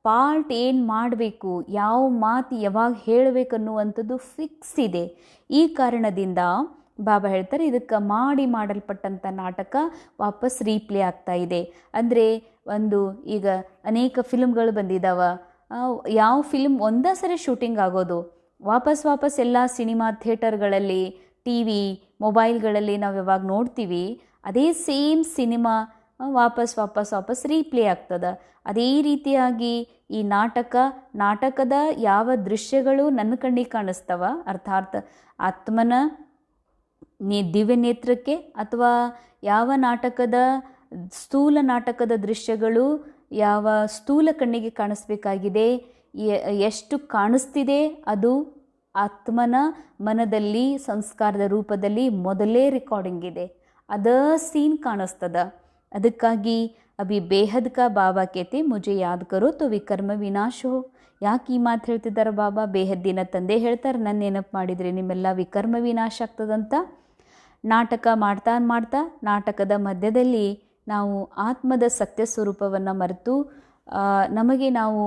Speaker 1: ಪಾರ್ಟ್ ಏನು ಮಾಡಬೇಕು, ಯಾವ ಮಾತು ಯಾವಾಗ ಹೇಳಬೇಕನ್ನುವಂಥದ್ದು ಫಿಕ್ಸ್ ಇದೆ. ಈ ಕಾರಣದಿಂದ ಬಾಬಾ ಹೇಳ್ತಾರೆ ಇದಕ್ಕೆ ಮಾಡಲ್ಪಟ್ಟಂಥ ನಾಟಕ ವಾಪಸ್ ರೀಪ್ಲೇ ಆಗ್ತಾ ಇದೆ. ಅಂದರೆ ಈಗ ಅನೇಕ ಫಿಲ್ಮ್ಗಳು ಬಂದಿದ್ದಾವೆ. ಯಾವ ಫಿಲ್ಮ್ ಒಂದೇ ಸರಿ ಶೂಟಿಂಗ್ ಆಗೋದು, ವಾಪಸ್ ಎಲ್ಲ ಸಿನಿಮಾ ಥಿಯೇಟರ್ಗಳಲ್ಲಿ, ಟಿ ವಿ, ಮೊಬೈಲ್ಗಳಲ್ಲಿ ನಾವು ಯಾವಾಗ ನೋಡ್ತೀವಿ ಅದೇ ಸೇಮ್ ಸಿನಿಮಾ ವಾಪಸ್ ರೀಪ್ಲೇ ಆಗ್ತದೆ. ಅದೇ ರೀತಿಯಾಗಿ ಈ ನಾಟಕದ ಯಾವ ದೃಶ್ಯಗಳು ನನ್ನ ಕಣ್ಣಿಗೆ ಕಾಣಿಸ್ತವ, ಅರ್ಥಾತ್ ಆತ್ಮನ ದಿವ್ಯ ನೇತ್ರಕ್ಕೆ, ಅಥವಾ ಯಾವ ಸ್ಥೂಲ ನಾಟಕದ ದೃಶ್ಯಗಳು ಯಾವ ಸ್ಥೂಲ ಕಣ್ಣಿಗೆ ಕಾಣಿಸ್ಬೇಕಾಗಿದೆ, ಎಷ್ಟು ಕಾಣಿಸ್ತಿದೆ ಅದು ಆತ್ಮನ ಮನದಲ್ಲಿ ಸಂಸ್ಕಾರದ ರೂಪದಲ್ಲಿ ಮೊದಲೇ ರೆಕಾರ್ಡಿಂಗ್ ಇದೆ, ಅದ ಸೀನ್ ಕಾಣಿಸ್ತದ. ಅದಕ್ಕಾಗಿ ಅಭಿ ಬೇಹದ್ ಕಾ ಬಾಬಾ ಕೇತೆ ಮುಜೆ ಯಾದ್ ಕರೋ ತೋ ವಿಕರ್ಮ ವಿನಾಶ ಹೋ. ಯಾಕೆ ಈ ಮಾತು ಹೇಳ್ತಿದ್ದಾರೆ ಬಾಬಾ? ಬೇಹದ್ದಿನ ತಂದೆ ಹೇಳ್ತಾರೆ, ನನ್ನ ನೆನಪು ಮಾಡಿದರೆ ನಿಮ್ಮೆಲ್ಲ ವಿಕರ್ಮ ವಿನಾಶ ಆಗ್ತದಂತ. ನಾಟಕ ಮಾಡ್ತಾ ನಾಟಕದ ಮಧ್ಯದಲ್ಲಿ ನಾವು ಆತ್ಮದ ಸತ್ಯ ಸ್ವರೂಪವನ್ನು ಮರೆತು ನಮಗೆ ನಾವು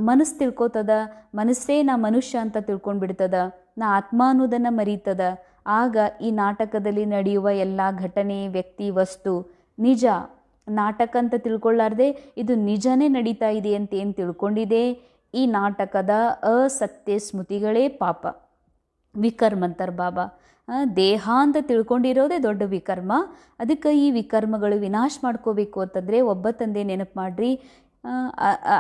Speaker 1: ಮನಸ್ಸು ತಿಳ್ಕೊತದ, ಮನಸ್ಸೇ ನಾ ಮನುಷ್ಯ ಅಂತ ತಿಳ್ಕೊಂಡು ಬಿಡ್ತದ, ನಾ ಆತ್ಮ ಅನ್ನೋದನ್ನು ಮರೀತದ. ಆಗ ಈ ನಾಟಕದಲ್ಲಿ ನಡೆಯುವ ಎಲ್ಲ ಘಟನೆ, ವ್ಯಕ್ತಿ, ವಸ್ತು ನಿಜ ನಾಟಕ ಅಂತ ತಿಳ್ಕೊಳ್ಳಾರ್ದೆ ಇದು ನಿಜನೇ ನಡೀತಾ ಇದೆ ಅಂತ ಏನು ತಿಳ್ಕೊಂಡಿದೆ, ಈ ನಾಟಕದ ಅಸತ್ಯ ಸ್ಮೃತಿಗಳೇ ಪಾಪ, ವಿಕರ್ಮ ಅಂತಾರೆ ಬಾಬಾ. ದೇಹ ಅಂತ ತಿಳ್ಕೊಂಡಿರೋದೇ ದೊಡ್ಡ ವಿಕರ್ಮ. ಅದಕ್ಕೆ ಈ ವಿಕರ್ಮಗಳು ವಿನಾಶ ಮಾಡ್ಕೋಬೇಕು ಅಂತಂದರೆ ಒಬ್ಬ ತಂದೆ ನೆನಪು ಮಾಡ್ರಿ.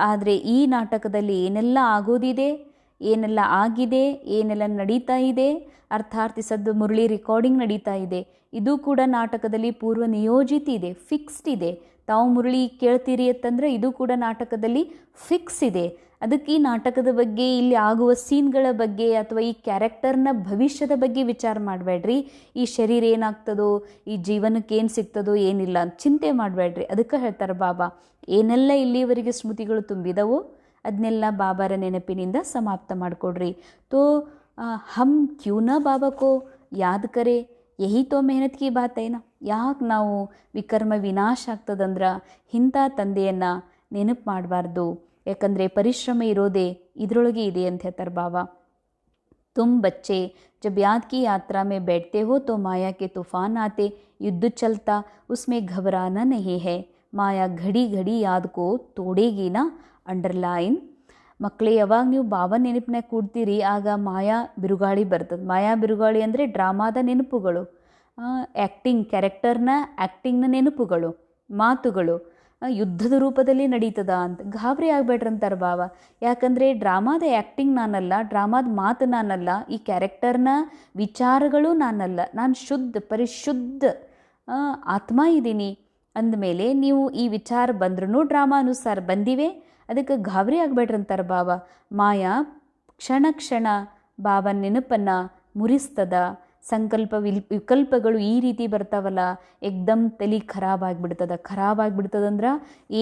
Speaker 1: ಆದರೆ ಈ ನಾಟಕದಲ್ಲಿ ಏನೆಲ್ಲ ಆಗೋದಿದೆ, ಏನೆಲ್ಲ ಆಗಿದೆ, ಏನೆಲ್ಲ ನಡೀತಾ ಇದೆ, ಅರ್ಥಾತ್ ಸದ್ದು ಮುರಳಿ ರೆಕಾರ್ಡಿಂಗ್ ನಡೀತಾ ಇದೆ, ಇದು ಕೂಡ ನಾಟಕದಲ್ಲಿ ಪೂರ್ವ ನಿಯೋಜಿತ ಇದೆ, ಫಿಕ್ಸ್ಡ್ ಇದೆ. ತಾವು ಮುರಳಿ ಕೇಳ್ತೀರಿ ಅಂತಂದರೆ ಇದು ಕೂಡ ನಾಟಕದಲ್ಲಿ ಫಿಕ್ಸ್ ಇದೆ. ಅದಕ್ಕೆ ಈ ನಾಟಕದ ಬಗ್ಗೆ, ಇಲ್ಲಿ ಆಗುವ ಸೀನ್ಗಳ ಬಗ್ಗೆ ಅಥವಾ ಈ ಕ್ಯಾರೆಕ್ಟರ್ನ ಭವಿಷ್ಯದ ಬಗ್ಗೆ ವಿಚಾರ ಮಾಡಬೇಡ್ರಿ. ಈ ಶರೀರ ಏನಾಗ್ತದೋ, ಈ ಜೀವನಕ್ಕೆ ಏನು ಸಿಗ್ತದೋ ಏನಿಲ್ಲ ಅಂತ ಚಿಂತೆ ಮಾಡಬೇಡ್ರಿ. ಅದಕ್ಕೆ ಹೇಳ್ತಾರೆ ಬಾಬಾ, ಏನೆಲ್ಲ ಇಲ್ಲಿಯವರೆಗೆ ಸ್ಮೃತಿಗಳು ತುಂಬಿದವೋ ಅದನ್ನೆಲ್ಲ ಬಾಬಾರ ನೆನಪಿನಿಂದ ಸಮಾಪ್ತ ಮಾಡಿಕೊಡ್ರಿ. ತೋ ಹಮ್ ಕ್ಯೂ ನ ಬಾಬಾ ಕೋ ಯಾದ್ ಕರೆ, ಯಹಿ ತೋ ಮೆಹನತ್ ಕಿ ಬಾತ್ ಐನಾ. ಯಾಕೆ ನಾವು ವಿಕರ್ಮ ವಿನಾಶ ಆಗ್ತದಂದ್ರೆ ಇಂಥ ತಂದೆಯನ್ನು ನೆನಪು ಮಾಡಬಾರ್ದು. ಯಾಕಂದರೆ ಪರಿಶ್ರಮ ಇರೋದೇ ಇದರೊಳಗೆ ಇದೆ ಅಂತ ಹೇಳ್ತಾರೆ ಬಾಬಾ. तुम बच्चे जब याद की यात्रा में बैठते हो तो माया के तूफान आते, युद्ध चलता, उसमें घबराना नहीं है. माया घड़ी घड़ी याद को तोड़ेगी ना. ಅಂಡರ್ಲೈನ್. ಮಕ್ಕಳೇ, ಯಾವಾಗ ನೀವು ಬಾಬಾ ನೆನಪಿನಾಗ ಕೂಡ್ತೀರಿ ಆಗ ಮಾಯಾ ಬಿರುಗಾಳಿ ಬರ್ತದೆ. ಮಾಯಾ ಬಿರುಗಾಳಿ ಅಂದರೆ ಡ್ರಾಮಾದ ನೆನಪುಗಳು, ಕ್ಯಾರೆಕ್ಟರ್ನ ಆ್ಯಕ್ಟಿಂಗ್ನ ನೆನಪುಗಳು, ಮಾತುಗಳು ಯುದ್ಧದ ರೂಪದಲ್ಲಿ ನಡೀತದ ಅಂತ ಗಾಬರಿ ಆಗ್ಬೇಡ್ರಂತಾರೆ ಬಾಬಾ. ಯಾಕಂದರೆ ಡ್ರಾಮಾದ ಆ್ಯಕ್ಟಿಂಗ್ ನಾನಲ್ಲ, ಡ್ರಾಮಾದ ಮಾತು ನಾನಲ್ಲ, ಈ ಕ್ಯಾರೆಕ್ಟರ್ನ ವಿಚಾರಗಳು ನಾನಲ್ಲ, ನಾನು ಪರಿಶುದ್ಧ ಆತ್ಮ ಇದ್ದೀನಿ ಅಂದಮೇಲೆ ನೀವು ಈ ವಿಚಾರ ಬಂದ್ರೂ ಡ್ರಾಮಾ ಅನುಸಾರ ಬಂದಿವೆ, ಅದಕ್ಕೆ ಗಾಬರಿ ಆಗ್ಬೇಡ್ರಂತಾರೆ ಬಾಬಾ. ಮಾಯಾ ಕ್ಷಣ ಬಾಬಾ ನೆನಪನ್ನು ಮುರಿಸ್ತದ. ಸಂಕಲ್ಪ ವಿಕಲ್ಪಗಳು ಈ ರೀತಿ ಬರ್ತಾವಲ್ಲ, ಏಕ್ದಮ್ ತಲೆ ಖರಾಬ್ ಆಗಿಬಿಡ್ತದಂದ್ರೆ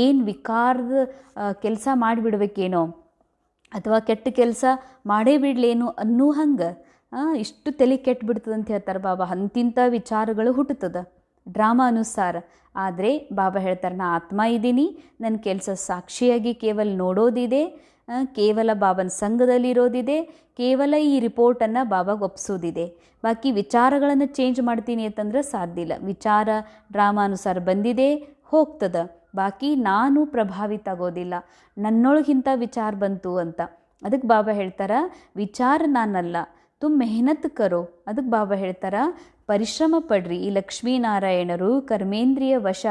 Speaker 1: ಏನು ವಿಕಾರದ ಕೆಲಸ ಮಾಡಿಬಿಡ್ಬೇಕೇನೋ ಅಥವಾ ಕೆಟ್ಟ ಕೆಲಸ ಮಾಡೇ ಬಿಡ್ಲೇನು ಅನ್ನೋ ಹಂಗೆ ಇಷ್ಟು ತಲೆ ಕೆಟ್ಟುಬಿಡ್ತದಂತ ಹೇಳ್ತಾರೆ ಬಾಬಾ. ಅಂತಿಂಥ ವಿಚಾರಗಳು ಹುಟ್ಟುತ್ತದೆ ಡ್ರಾಮಾ ಅನುಸಾರ. ಆದರೆ ಬಾಬಾ ಹೇಳ್ತಾರೆ, ನಾ ಆತ್ಮ ಇದ್ದೀನಿ, ನನ್ನ ಕೆಲಸ ಸಾಕ್ಷಿಯಾಗಿ ಕೇವಲ ನೋಡೋದಿದೆ, ಕೇವಲ ಬಾಬನ ಸಂಘದಲ್ಲಿರೋದಿದೆ, ಕೇವಲ ಈ ರಿಪೋರ್ಟನ್ನು ಬಾಬಾಗೆ ಒಪ್ಸೋದಿದೆ. ಬಾಕಿ ವಿಚಾರಗಳನ್ನು ಚೇಂಜ್ ಮಾಡ್ತೀನಿ ಅಂತಂದ್ರೆ ಸಾಧ್ಯ ಇಲ್ಲ. ವಿಚಾರ ಡ್ರಾಮಾನುಸಾರ ಬಂದಿದೆ, ಹೋಗ್ತದ. ಬಾಕಿ ನಾನು ಪ್ರಭಾವಿತ ಆಗೋದಿಲ್ಲ, ನನ್ನೊಳಗಿಂತ ವಿಚಾರ ಬಂತು ಅಂತ. ಅದಕ್ಕೆ ಬಾಬಾ ಹೇಳ್ತಾರ, ವಿಚಾರ ನಾನಲ್ಲ, ತುಮ್ ಮೆಹನತ್ ಕರೋ. ಅದಕ್ಕೆ ಬಾಬಾ ಹೇಳ್ತಾರ, ಪರಿಶ್ರಮ ಪಡ್ರಿ. ಈ ಲಕ್ಷ್ಮೀನಾರಾಯಣರು ಕರ್ಮೇಂದ್ರಿಯ ವಶ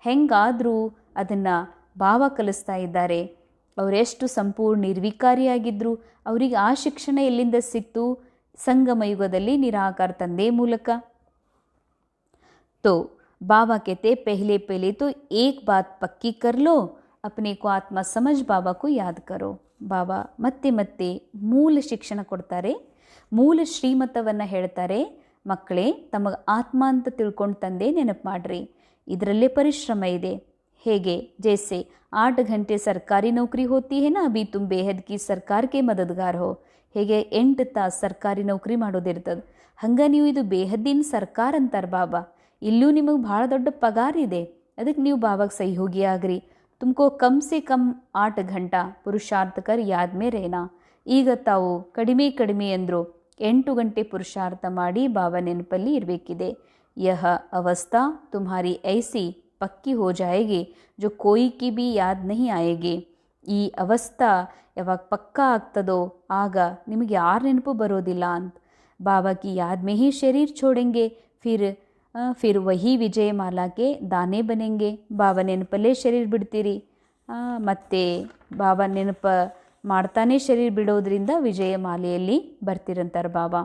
Speaker 1: ಹೆಂಗಾದರೂ ಅದನ್ನು ಬಾಬಾ ಕಲಿಸ್ತಾ ಇದ್ದಾರೆ. ಅವರೆಷ್ಟು ಸಂಪೂರ್ಣ ನಿರ್ವಿಕಾರಿಯಾಗಿದ್ದರು, ಅವರಿಗೆ ಆ ಶಿಕ್ಷಣ ಎಲ್ಲಿಂದ ಸಿಕ್ತು? ಸಂಗಮ ಯುಗದಲ್ಲಿ ನಿರಾಕಾರ ತಂದೆ ಮೂಲಕ. तो बाबा कहते पहले तो एक बात पक्की कर लो, अपने को आत्मा समझ बाबा को याद करो. ಬಾಬಾ ಮತ್ತೆ ಮೂಲ ಶಿಕ್ಷಣ ಕೊಡ್ತಾರೆ, ಮೂಲ ಶ್ರೀಮತವನ್ನು ಹೇಳ್ತಾರೆ. ಮಕ್ಕಳೇ, ತಮಗೆ ಆತ್ಮ ಅಂತ ತಿಳ್ಕೊಂಡು ತಂದೆ ನೆನಪು ಮಾಡ್ರಿ. ಇದರಲ್ಲೇ ಪರಿಶ್ರಮ ಇದೆ. ಹೇಗೆ? ಜೈಸೆ 8 घंटे ಸರ್ಕಾರಿ ನೌಕರಿ ಹೋತಿ ಹೇ ನಾ, ಅಭಿ ತುಮ್ ಬೇಹದ್ ಕಿ ಸರ್ಕಾರ ಕೆ ಮದದ್ಗಾರ್ ಹೋ. ಹೇಗೆ 8 ತಾಸು ಸರ್ಕಾರಿ ನೌಕರಿ ಮಾಡೋದಿರ್ತದೆ, ಹಂಗೆ ನೀವು ಇದು ಬೇಹದ್ದಿನ ಸರ್ಕಾರ ಅಂತಾರೆ ಬಾಬಾ. ಇಲ್ಲೂ ನಿಮಗೆ ಭಾಳ ದೊಡ್ಡ ಪಗಾರ ಇದೆ, ಅದಕ್ಕೆ ನೀವು ಬಾಬಾಗೆ ಸಹಯೋಗಿ ಆಗ್ರಿ. ತುಮಕೋ ಕಮ್ ಸೆ ಕಮ್ 8 घंटा ಪುರುಷಾರ್ಥ ಕರ್ ಯಾದ್ ಮೇ ರೇನಾ. ಈಗ ತಾವು ಕಡಿಮೆ ಅಂದರು 8 ಗಂಟೆ ಪುರುಷಾರ್ಥ ಮಾಡಿ ಬಾಬಾ ನೆನಪಲ್ಲಿ ಇರಬೇಕಿದೆ. ಯಹ ಅವಸ್ಥಾ ತುಮ್ಹಾರಿ ಐಸಿ ಪಕ್ಕಿ ಹೋ ಜಾಯೇಗಿ ಜೋ ಕೋಯಿ ಕಿ ಬಿ ಯಾದ್ ನಹಿ ಆಯೇಗಿ. ಈ ಅವಸ್ಥಾ ಯಾವಾಗ ಪಕ್ಕಾ ಆಗ್ತದೋ ಆಗ ನಿಮಗೆ ಯಾರ ನೆನಪು ಬರೋದಿಲ್ಲ ಅಂತ. ಬಾಬಾ ಕಿ ಯಾದ್ ಮೇ ಹಿ ಶರೀರ್ ಛೋಡೆಂಗೆ, ಫಿರ್ ವಹಿ ವಿಜಯ ಮಾಲಾಕ್ಕೆ ದಾನೆ ಬನೆಂಗೆ. ಬಾಬಾ ನೆನಪಲ್ಲೇ ಶರೀರ ಬಿಡ್ತೀರಿ, ಮತ್ತು ಬಾಬಾ ನೆನಪ ಮಾಡ್ತಾನೆ ಶರೀರ ಬಿಡೋದ್ರಿಂದ ವಿಜಯ ಮಾಲೆಯಲ್ಲಿ ಬರ್ತಿರಂತಾರೆ ಬಾಬಾ.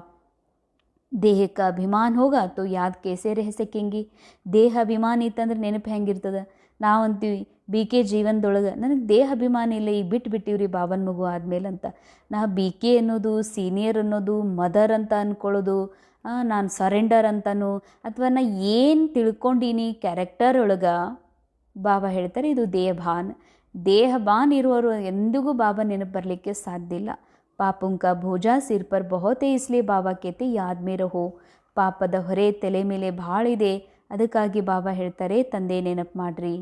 Speaker 1: ದೇಹ ಕ ಅಭಿಮಾನ ಹೋಗ ತೋ ಯಾದ್ ಕೇಸೆ ರಹ ಸಕೆಂಗಿ. ದೇಹ ಅಭಿಮಾನ ಇತ್ತಂದ್ರೆ ನೆನಪು ಹೆಂಗಿರ್ತದೆ. ನಾವಂತೀವಿ ಬಿ ಕೆ ಜೀವನದೊಳಗೆ ನನಗೆ ದೇಹ ಅಭಿಮಾನ ಇಲ್ಲ, ಈಗ ಬಿಟ್ಟಿವ್ರಿ ಬಾಬನ ಮಗು ಆದಮೇಲೆ ಅಂತ. ನಾ ಬಿ ಕೆ ಅನ್ನೋದು, ಸೀನಿಯರ್ ಅನ್ನೋದು, ಮದರ್ ಅಂತ ಅಂದ್ಕೊಳ್ಳೋದು, ನಾನು ಸರೆಂಡರ್ ಅಂತನೂ ಅಥವಾ ನಾ ಏನು ತಿಳ್ಕೊಂಡೀನಿ ಕ್ಯಾರೆಕ್ಟರ್ ಒಳಗೆ, ಬಾಬಾ ಹೇಳ್ತಾರೆ ಇದು ದೇಹಭಾನ್ ಇರುವವರು ಎಂದಿಗೂ ಬಾಬಾ ನೆನಪು ಬರಲಿಕ್ಕೆ ಸಾಧ್ಯ ಇಲ್ಲ. ಪಾಪುಂಕ ಭೋಜಾ ಸಿರ್ ಪರ್ ಬಹುತೇ ಇಸ್ಲಿಯೇ ಬಾಬಾ ಕೇತೆ ಯಾದ್ ಮೇ ರಹೋ. ಪಾಪದ ಹೊರೆ ತಲೆ ಮೇಲೆ ಭಾಳ ಇದೆ, ಅದಕ್ಕಾಗಿ ಬಾಬಾ ಹೇಳ್ತಾರೆ ತಂದೆ ನೆನಪು ಮಾಡ್ರಿ.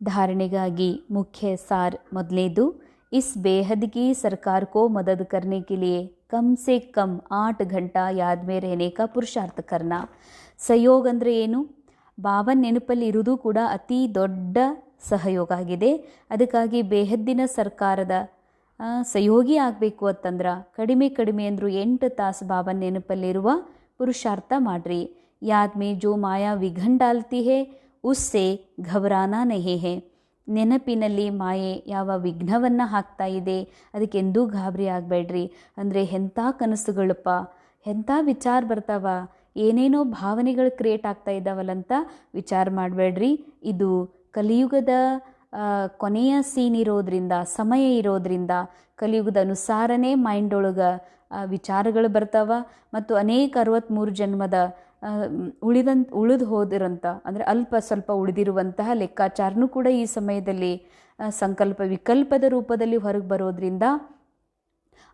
Speaker 1: ಧಾರಣೆಗಾಗಿ ಮುಖ್ಯ ಸಾರ್ ಮೊದಲನೇದು, ಇಸ್ ಬೇಹದ್ ಕಿ ಸರ್ಕಾರ ಕೋ ಮದದ್ ಕರ್ನೆ ಕೆ ಲಿಯೆ ಕಮ್ ಸೆ ಕಮ್ 8 घंटा ಯಾದ್ ಮೇ ರಹನೆ ಕಾ ಪುರುಷಾರ್ಥ ಕರ್ನಾ. ಸಹಯೋಗ ಅಂದರೆ ಏನು? ಬಾಬನ ನೆನಪಲ್ಲಿ ಇರುವುದು ಕೂಡ ಅತಿ ದೊಡ್ಡ ಸಹಯೋಗ ಆಗಿದೆ. ಅದಕ್ಕಾಗಿ ಬೇಹದ್ದಿನ ಸರ್ಕಾರದ ಸಹಯೋಗಿ ಆಗಬೇಕು ಅಂತಂದ್ರೆ ಕಡಿಮೆ ಅಂದರು 8 ತಾಸು ಬಾಬನ ನೆನಪಲ್ಲಿರುವ ಪುರುಷಾರ್ಥ ಮಾಡ್ರಿ. ಯಾದ್ ಮೇ ಜೋ ಮಾಯಾ ವಿಘನ್ ಡಾಲ್ತಿ ಹೇ ಉಸ್ಸೆ ಘಬರಾನಾ ನಹಿ ಹೇ. ನೆನಪಿನಲ್ಲಿ ಮಾಯೆ ಯಾವ ವಿಘ್ನವನ್ನು ಹಾಕ್ತಾ ಇದೆ ಅದಕ್ಕೆಂದೂ ಗಾಬರಿ ಆಗಬೇಡ್ರಿ. ಅಂದರೆ ಎಂಥ ಕನಸುಗಳಪ್ಪ, ಎಂಥ ವಿಚಾರ ಬರ್ತಾವ, ಏನೇನೋ ಭಾವನೆಗಳು ಕ್ರಿಯೇಟ್ ಆಗ್ತಾ ಇದ್ದಾವಲ್ಲಂತ ವಿಚಾರ ಮಾಡಬೇಡ್ರಿ. ಇದು ಕಲಿಯುಗದ ಕೊನೆಯ ಸೀನ್ ಇರೋದ್ರಿಂದ, ಸಮಯ ಇರೋದ್ರಿಂದ ಕಲಿಯುಗದ ಅನುಸಾರನೇ ಮೈಂಡ್ ಒಳಗೆ ವಿಚಾರಗಳು ಬರ್ತಾವ. ಮತ್ತು ಅನೇಕ 63 ಜನ್ಮದ ಉಳಿದು ಹೋದಿರಂಥ ಅಂದರೆ ಅಲ್ಪ ಸ್ವಲ್ಪ ಉಳಿದಿರುವಂತಹ ಲೆಕ್ಕಾಚಾರನೂ ಕೂಡ ಈ ಸಮಯದಲ್ಲಿ ಸಂಕಲ್ಪ ವಿಕಲ್ಪದ ರೂಪದಲ್ಲಿ ಹೊರಗೆ ಬರೋದ್ರಿಂದ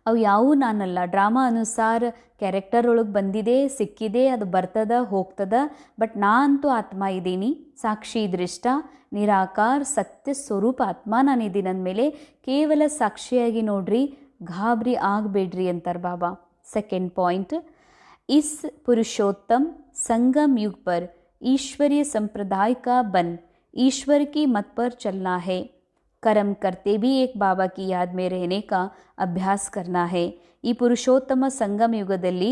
Speaker 1: ಅವು ಯಾವೂ ನಾನಲ್ಲ. ಡ್ರಾಮಾ ಅನುಸಾರ ಕ್ಯಾರೆಕ್ಟರ್ ಒಳಗೆ ಬಂದಿದೆ, ಸಿಕ್ಕಿದೆ, ಅದು ಬರ್ತದ ಹೋಗ್ತದ. ಬಟ್ ನಾ ಅಂತೂ ಆತ್ಮ ಇದ್ದೀನಿ, ಸಾಕ್ಷಿ ದೃಷ್ಟ ನಿರಾಕಾರ ಸತ್ಯ ಸ್ವರೂಪ ಆತ್ಮ ನಾನಿದ್ದೀನಿ ಅಂದಮೇಲೆ ಕೇವಲ ಸಾಕ್ಷಿಯಾಗಿ ನೋಡ್ರಿ, ಗಾಬರಿ ಆಗಬೇಡ್ರಿ ಅಂತಾರೆ ಬಾಬಾ. ಸೆಕೆಂಡ್ ಪಾಯಿಂಟ್, इस पुरुषोत्तम संगम युग पर ईश्वरीय संप्रदाय का बन ईश्वर की मत पर चलना है. कर्म करते भी एक बाबा की याद में रहने का अभ्यास करना है. ಈ ಪುರುಷೋತ್ತಮ ಸಂಗಮ ಯುಗದಲ್ಲಿ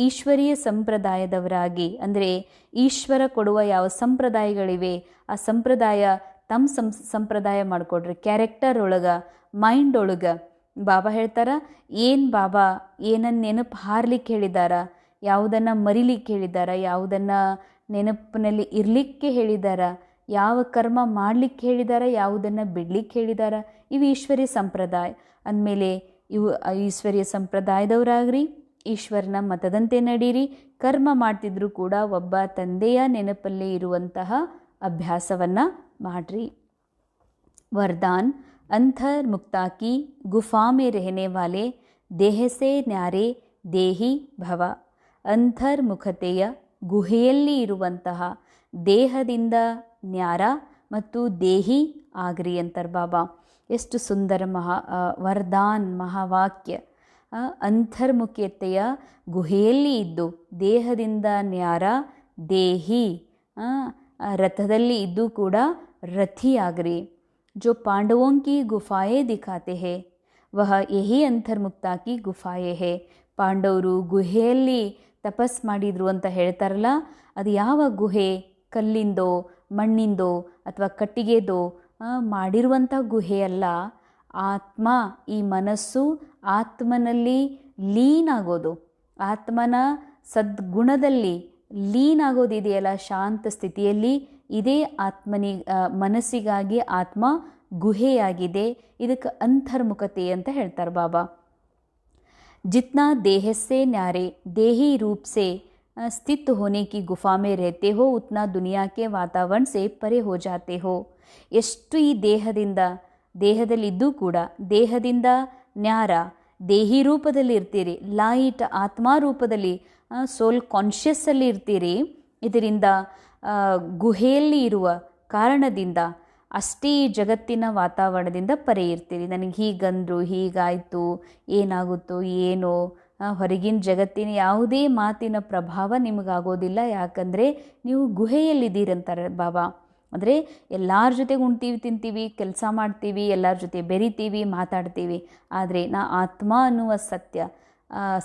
Speaker 1: ಈಶ್ವರೀಯ ಸಂಪ್ರದಾಯದವರಾಗಿ, ಅಂದರೆ ಈಶ್ವರ ಕೊಡುವ ಯಾವ ಸಂಪ್ರದಾಯಗಳಿವೆ ಆ ಸಂಪ್ರದಾಯ ತಮ್ಮ ಸಂಪ್ರದಾಯ ಮಾಡಿಕೊಡ್ರಿ. ಕ್ಯಾರೆಕ್ಟರ್ ಒಳಗೆ, ಮೈಂಡ್ ಒಳಗೆ ಬಾಬಾ ಹೇಳ್ತಾರ, ಏನು ಬಾಬಾ ಏನನ್ನು ನೆನಪು ಹಾರ್ಲಿಕ್ಕೆ ಹೇಳಿದಾರ, ಯಾವುದನ್ನು ಮರಿಲಿಕ್ಕೆ ಹೇಳಿದಾರ, ಯಾವುದನ್ನು ನೆನಪಿನಲ್ಲಿ ಇರಲಿಕ್ಕೆ ಹೇಳಿದಾರ, ಯಾವ ಕರ್ಮ ಮಾಡಲಿಕ್ಕೆ ಹೇಳಿದಾರ, ಯಾವುದನ್ನು ಬಿಡಲಿಕ್ಕೆ ಹೇಳಿದಾರ, ಇವು ಈಶ್ವರೀಯ ಸಂಪ್ರದಾಯ ಅಂದಮೇಲೆ ಇವು ಈಶ್ವರೀಯ ಸಂಪ್ರದಾಯದವರಾಗ್ರಿ, ಈಶ್ವರನ ಮತದಂತೆ ನಡೀರಿ. ಕರ್ಮ ಮಾಡ್ತಿದ್ರು ಕೂಡ ಒಬ್ಬ ತಂದೆಯ ನೆನಪಲ್ಲೇ ಇರುವಂತಹ ಅಭ್ಯಾಸವನ್ನು ಮಾಡ್ರಿ. ವರದಾನ್, ಅಂತರ್ಮುಕ್ತಾ ಕಿ ಗುಫಾ ಮೇ ರಹನೆ ವಾಲೆ ದೇಹ ಸೆ ನ್ಯಾರೆ ದೇಹಿ ಭವ. ಅಂತರ್ಮುಖತೆಯ ಗುಹೆಯಲ್ಲಿ ಇರುವಂತಹ ದೇಹದಿಂದ ನ್ಯಾರ ಮತ್ತು ದೇಹಿ ಆಗ್ರಿ ಅಂತಾರೆ ಬಾಬಾ. ಎಷ್ಟು ಸುಂದರ ವರದಾನ್ ಮಹಾವಾಕ್ಯ. ಅಂತರ್ಮುಖತೆಯ ಗುಹೆಯಲ್ಲಿ ಇದ್ದು ದೇಹದಿಂದ ನ್ಯಾರ ದೇಹಿ, ರಥದಲ್ಲಿ ಇದ್ದು ಕೂಡ ರಥಿ ಆಗ್ರಿ. जो पांडवों की गुफाएं दिखाते हैं वह यही ಅಂತರ್ಮುಕ್ತಾ ಕಿ ಗುಫಾಯೇ ಹೇ. ಪಾಂಡವರು ಗುಹೆಯಲ್ಲಿ ತಪಸ್ ಮಾಡಿದ್ರು ಅಂತ ಹೇಳ್ತಾರಲ್ಲ, ಅದು ಯಾವ ಗುಹೆ? ಕಲ್ಲಿಂದೋ, ಮಣ್ಣಿಂದೋ ಅಥವಾ ಕಟ್ಟಿಗೆದೋ ಮಾಡಿರುವಂಥ ಗುಹೆಯಲ್ಲ. ಆತ್ಮ, ಈ ಮನಸ್ಸು ಆತ್ಮನಲ್ಲಿ ಲೀನ್ ಆಗೋದು, ಆತ್ಮನ ಸದ್ಗುಣದಲ್ಲಿ ಲೀನ್ ಆಗೋದಿದೆಯಲ್ಲ, ಶಾಂತ ಸ್ಥಿತಿಯಲ್ಲಿ, ಇದೇ ಮನಸ್ಸಿಗಾಗಿ ಆತ್ಮ ಗುಹೆಯಾಗಿದೆ. ಇದಕ್ಕೆ ಅಂತರ್ಮುಖತೆ ಅಂತ ಹೇಳ್ತಾರೆ ಬಾಬಾ. जितना देह से न्यारे देही रूप से स्थित होने की गुफा में रहते हो उतना दुनिया के वातावरण से परे हो जाते हो. ಎಷ್ಟು ಈ ದೇಹದಲ್ಲಿದ್ದು ಕೂಡ ದೇಹದಿಂದ ನ್ಯಾರ ದೇಹಿ ರೂಪದಲ್ಲಿ ಇರ್ತೀರಿ, ಲೈಟ್ ಆತ್ಮ ರೂಪದಲ್ಲಿ ಸೋಲ್ ಕಾನ್ಷಿಯಸ್ಸಲ್ಲಿ ಇರ್ತೀರಿ. ಇದರಿಂದ ಗುಹೆಯಲ್ಲಿ ಇರುವ ಕಾರಣದಿಂದ ಅಷ್ಟೇ ಈ ಜಗತ್ತಿನ ವಾತಾವರಣದಿಂದ ಪರೆ ಇರ್ತೀರಿ. ನನಗೆ ಹೀಗಂದರು, ಹೀಗಾಯಿತು, ಏನಾಗುತ್ತೋ ಏನೋ, ಹೊರಗಿನ ಜಗತ್ತಿನ ಯಾವುದೇ ಮಾತಿನ ಪ್ರಭಾವ ನಿಮಗಾಗೋದಿಲ್ಲ. ಯಾಕಂದರೆ ನೀವು ಗುಹೆಯಲ್ಲಿದ್ದೀರಂತಾರೆ ಬಾಬಾ. ಅಂದರೆ ಎಲ್ಲರ ಜೊತೆಗೆ ಉಣ್ತೀವಿ, ತಿಂತೀವಿ, ಕೆಲಸ ಮಾಡ್ತೀವಿ, ಎಲ್ಲರ ಜೊತೆ ಬೆರಿತೀವಿ, ಮಾತಾಡ್ತೀವಿ. ಆದರೆ ನಾ ಆತ್ಮ ಅನ್ನುವ